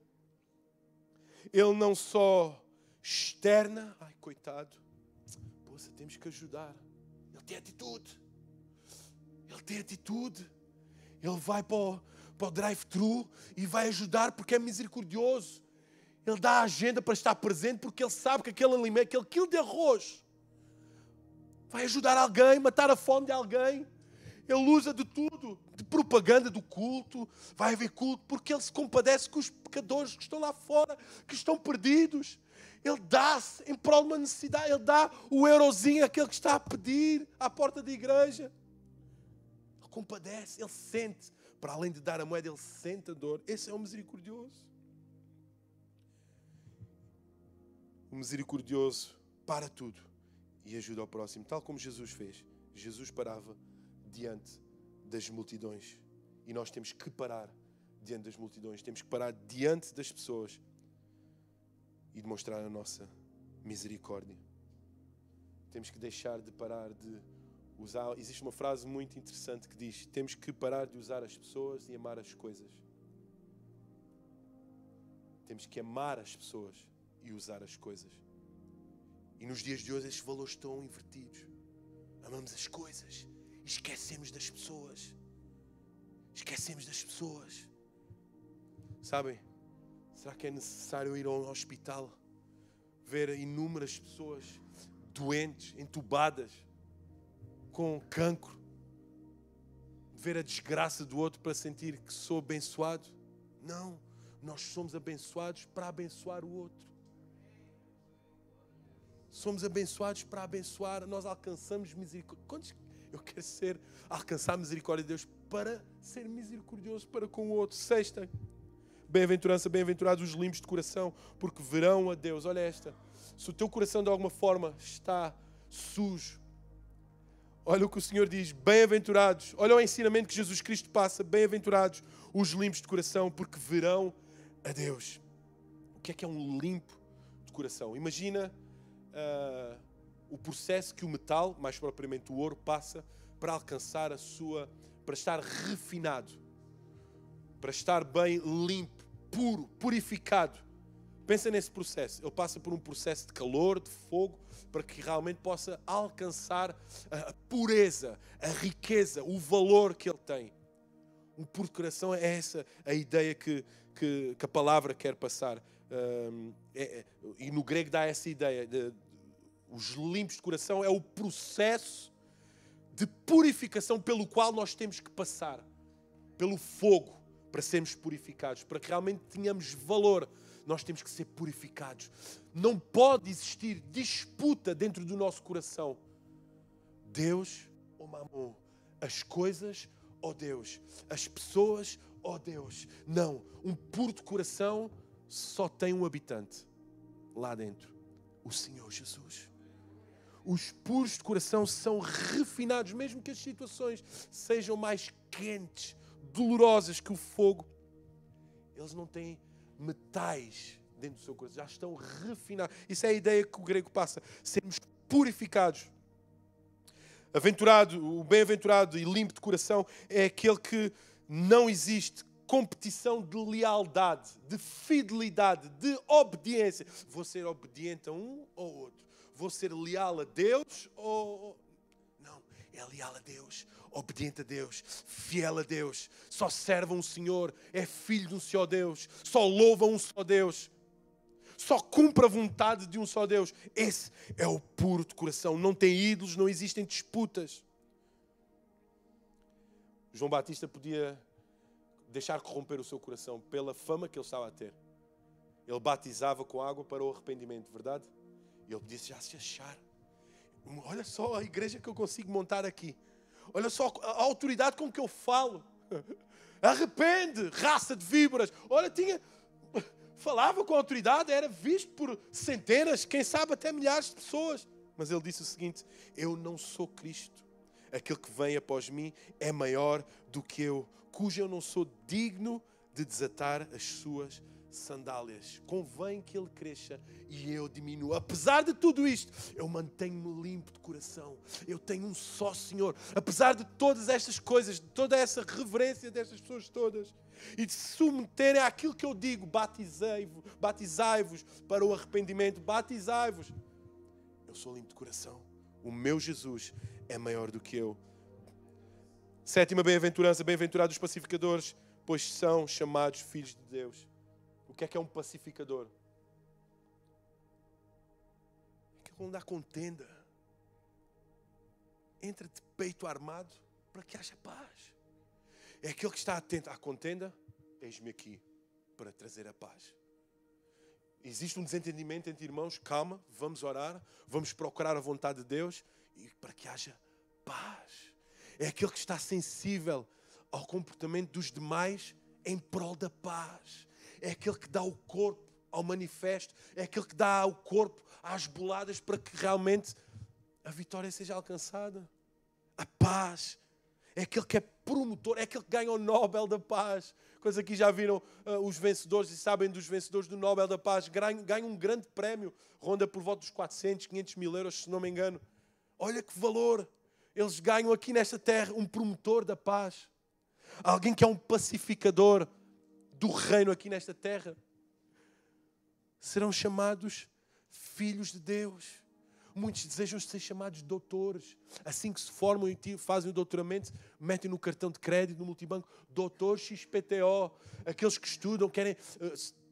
Ele não só externa, ai coitado, poxa, temos que ajudar. Ele tem atitude. Ele tem atitude. Ele vai para o drive-thru e vai ajudar porque é misericordioso. Ele dá a agenda para estar presente porque ele sabe que aquele alimento, aquele quilo de arroz, vai ajudar alguém, matar a fome de alguém. Ele usa de tudo, de propaganda do culto. Vai haver culto porque ele se compadece com os pecadores que estão lá fora, que estão perdidos. Ele dá-se em prol de uma necessidade. Ele dá o eurozinho àquele que está a pedir à porta da igreja. Ele compadece, ele sente. Para além de dar a moeda, ele sente a dor. Esse é o misericordioso. O misericordioso para tudo e ajuda ao próximo, tal como Jesus fez. Jesus parava diante das multidões. E nós temos que parar diante das multidões. Temos que parar diante das pessoas e demonstrar a nossa misericórdia. Temos que deixar de parar de usar. Existe uma frase muito interessante que diz: temos que parar de usar as pessoas e amar as coisas. Temos que amar as pessoas e usar as coisas. E nos dias de hoje estes valores estão invertidos. Amamos as coisas e esquecemos das pessoas. Esquecemos das pessoas. Sabem? Será que é necessário ir ao hospital, ver inúmeras pessoas doentes, entubadas, com cancro, ver a desgraça do outro para sentir que sou abençoado? Não, nós somos abençoados para abençoar o outro. Somos abençoados para abençoar, nós alcançamos misericórdia. Quantos eu quero alcançar a misericórdia de Deus para ser misericordioso para com o outro? Sexta, bem-aventurança, bem-aventurados os limpos de coração, porque verão a Deus. Olha esta, se o teu coração de alguma forma está sujo, olha o que o Senhor diz: bem-aventurados. Olha o ensinamento que Jesus Cristo passa: bem-aventurados os limpos de coração, porque verão a Deus. O que é um limpo de coração? Imagina o processo que o metal, mais propriamente o ouro, passa para alcançar para estar refinado, para estar bem limpo, puro, purificado. Pensa nesse processo. Ele passa por um processo de calor, de fogo, para que realmente possa alcançar a pureza, a riqueza, o valor que ele tem. Um puro coração é essa a ideia que a palavra quer passar. E no grego dá essa ideia. Os limpos de coração é o processo de purificação pelo qual nós temos que passar. Pelo fogo, para sermos purificados. Para que realmente tenhamos valor, nós temos que ser purificados. Não pode existir disputa dentro do nosso coração. Deus ou Mamon? As coisas ou Deus? As pessoas ou Deus? Não. Um puro de coração só tem um habitante lá dentro. O Senhor Jesus. Os puros de coração são refinados, mesmo que as situações sejam mais quentes, dolorosas que o fogo. Eles não têm metais dentro do seu coração, já estão refinados. Isso é a ideia que o grego passa. Sermos purificados. O bem-aventurado e limpo de coração é aquele que não existe competição de lealdade, de fidelidade, de obediência. Vou ser obediente a um ou outro. Vou ser leal a Deus ou... Não, é leal a Deus, obediente a Deus, fiel a Deus. Só serve um Senhor, é filho de um só Deus. Só louva um só Deus. Só cumpre a vontade de um só Deus. Esse é o puro de coração. Não tem ídolos, não existem disputas. João Batista podia deixar corromper o seu coração pela fama que ele estava a ter. Ele batizava com água para o arrependimento, verdade? E ele disse, já se achar. Olha só a igreja que eu consigo montar aqui. Olha só a autoridade com que eu falo. Arrepende, raça de víboras. Olha, falava com autoridade, era visto por centenas, quem sabe até milhares de pessoas. Mas ele disse o seguinte, eu não sou Cristo. Aquele que vem após mim é maior do que eu, cujo eu não sou digno de desatar as suas sandálias. Convém que ele cresça e eu diminua. Apesar de tudo isto, eu mantenho-me limpo de coração. Eu tenho um só Senhor. Apesar de todas estas coisas, de toda essa reverência destas pessoas todas, e de se submeterem àquilo que eu digo, batizai-vos para o arrependimento, batizai-vos. Eu sou limpo de coração. O meu Jesus é maior do que eu. Sétima bem-aventurança, bem-aventurados os pacificadores, pois são chamados filhos de Deus. O que é um pacificador? É aquele que não dá contenda. Entra de peito armado para que haja paz. É aquele que está atento à contenda. Eis-me aqui para trazer a paz. Existe um desentendimento entre irmãos. Calma, vamos orar. Vamos procurar a vontade de Deus. E para que haja paz. É aquele que está sensível ao comportamento dos demais em prol da paz. É aquele que dá o corpo ao manifesto. É aquele que dá o corpo às boladas para que realmente a vitória seja alcançada. A paz. É aquele que é promotor. É aquele que ganha o Nobel da Paz. Coisa que já viram os vencedores e sabem dos vencedores do Nobel da Paz. Ganham um grande prémio. Ronda por volta dos 400, 500 mil euros, se não me engano. Olha que valor. Eles ganham aqui nesta terra um promotor da paz. Alguém que é um pacificador do reino aqui nesta terra. Serão chamados filhos de Deus. Muitos desejam ser chamados doutores. Assim que se formam e fazem o doutoramento, metem no cartão de crédito, no multibanco, doutor XPTO. Aqueles que estudam,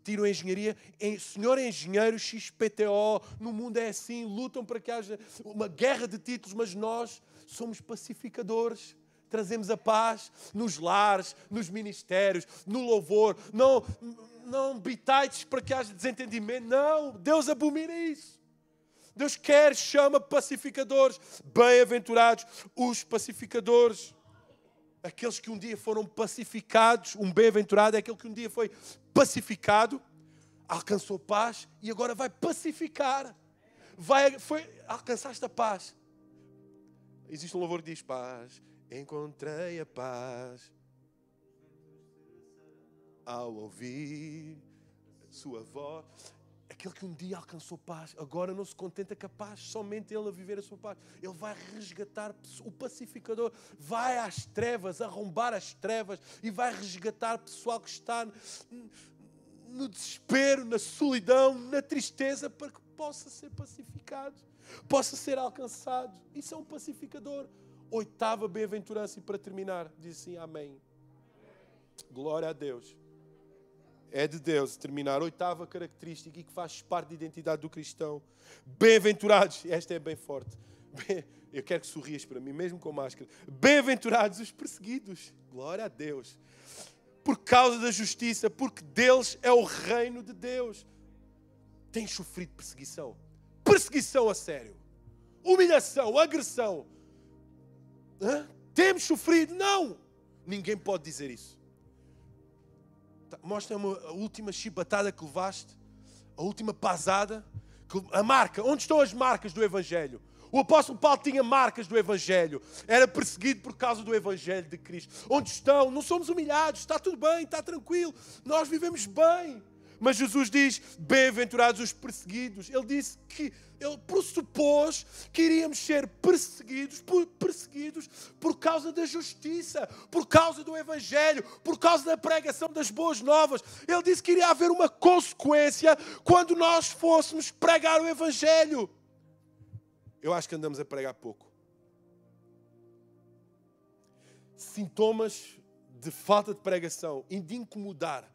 tiram a engenharia, senhor engenheiro XPTO. No mundo é assim, lutam para que haja uma guerra de títulos, mas nós somos pacificadores. Trazemos a paz nos lares, nos ministérios, no louvor. Não bitites para que haja desentendimento. Não, Deus abomina isso. Deus chama pacificadores. Bem-aventurados os pacificadores. Aqueles que um dia foram pacificados. Um bem-aventurado é aquele que um dia foi pacificado, alcançou paz e agora vai pacificar. Alcançaste a paz. Existe um louvor que diz paz. Encontrei a paz ao ouvir sua voz. Aquele que um dia alcançou paz, agora não se contenta com a paz, somente Ele a viver a sua paz. Ele vai resgatar o pacificador, vai às trevas, arrombar as trevas e vai resgatar o pessoal que está no desespero, na solidão, na tristeza, para que possa ser pacificado, possa ser alcançado. Isso é um pacificador. 8ª bem-aventurança, e para terminar, diz assim, amém. Glória a Deus. É de Deus terminar. 8ª característica e que faz parte da identidade do cristão. Bem-aventurados, esta é bem forte. Eu quero que sorrias para mim, mesmo com máscara. Bem-aventurados os perseguidos. Glória a Deus. Por causa da justiça, porque deles é o reino de Deus. Tens sofrido perseguição? Perseguição a sério. Humilhação, agressão. Temos sofrido? Não. Ninguém pode dizer isso. Mostra-me a última chibatada que levaste, a última pasada, a marca. Onde estão as marcas do Evangelho? O apóstolo Paulo tinha marcas do Evangelho. Era perseguido por causa do Evangelho de Cristo. Onde estão? Não somos humilhados. Está tudo bem, está tranquilo. Nós vivemos bem. Mas Jesus diz, bem-aventurados os perseguidos. Ele disse que ele pressupôs que iríamos ser perseguidos por causa da justiça, por causa do Evangelho, por causa da pregação das boas novas. Ele disse que iria haver uma consequência quando nós fôssemos pregar o Evangelho. Eu acho que andamos a pregar pouco. Sintomas de falta de pregação e de incomodar.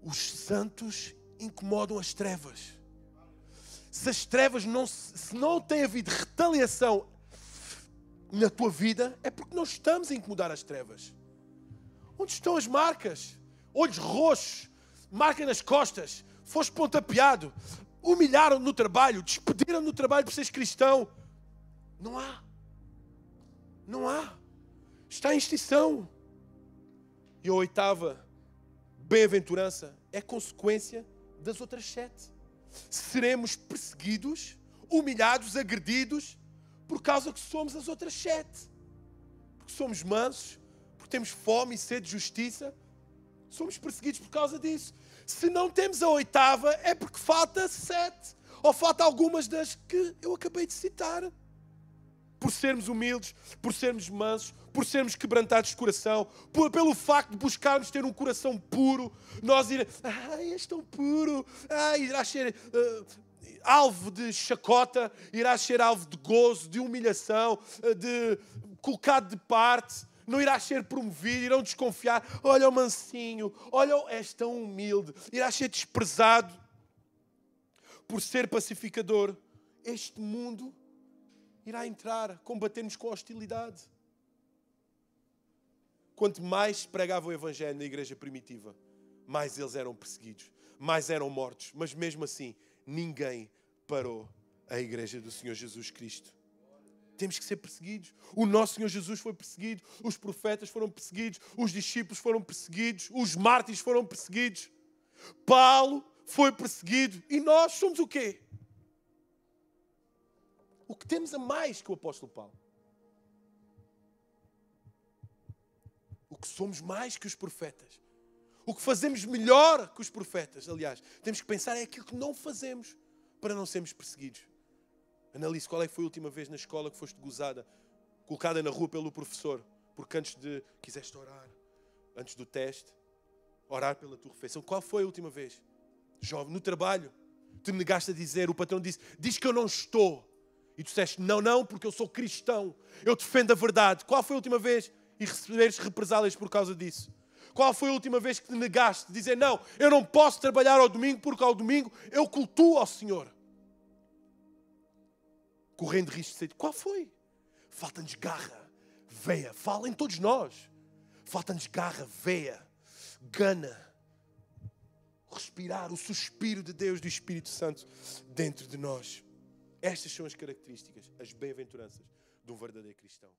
Os santos incomodam as trevas. Se as trevas se não tem havido retaliação na tua vida, é porque não estamos a incomodar as trevas. Onde estão as marcas? Olhos roxos, marca nas costas, foste pontapeado, humilharam no trabalho, despediram no trabalho por seres cristão. Não há. Não há. Está em extinção. E a 8ª bem-aventurança é consequência das outras 7. Seremos perseguidos, humilhados, agredidos, por causa que somos as outras 7. Porque somos mansos, porque temos fome e sede de justiça. Somos perseguidos por causa disso. Se não temos a 8ª, é porque falta 7. Ou falta algumas das que eu acabei de citar. Por sermos humildes, por sermos mansos, por sermos quebrantados de coração, pelo facto de buscarmos ter um coração puro, nós iremos, és tão puro, irás ser alvo de chacota, irás ser alvo de gozo, de humilhação, de colocado de parte, não irás ser promovido, irão desconfiar, olha o mansinho, olha, és tão humilde, irás ser desprezado por ser pacificador. Este mundo irá entrar, combater-nos com hostilidade. Quanto mais pregava o Evangelho na igreja primitiva, mais eles eram perseguidos, mais eram mortos. Mas mesmo assim, ninguém parou a igreja do Senhor Jesus Cristo. Temos que ser perseguidos. O nosso Senhor Jesus foi perseguido, os profetas foram perseguidos, os discípulos foram perseguidos, os mártires foram perseguidos. Paulo foi perseguido. E nós somos o quê? O que temos a mais que o apóstolo Paulo? O que somos mais que os profetas? O que fazemos melhor que os profetas? Aliás, temos que pensar é aquilo que não fazemos para não sermos perseguidos. Analise qual é que foi a última vez na escola que foste gozada, colocada na rua pelo professor, porque antes de quiseste orar, antes do teste, orar pela tua refeição. Qual foi a última vez? Jovem, no trabalho, te negaste a dizer, o patrão disse, diz que eu não estou. E tu disseste, não, porque eu sou cristão. Eu defendo a verdade. Qual foi a última vez? E receberes represálias por causa disso. Qual foi a última vez que te negaste? Dizer, não, eu não posso trabalhar ao domingo, porque ao domingo eu cultuo ao Senhor. Correndo risco de ser. Qual foi? Falta-nos garra, veia. Fala em todos nós. Falta-nos garra, veia, gana. Respirar o suspiro de Deus, do Espírito Santo dentro de nós. Estas são as características, as bem-aventuranças de um verdadeiro cristão.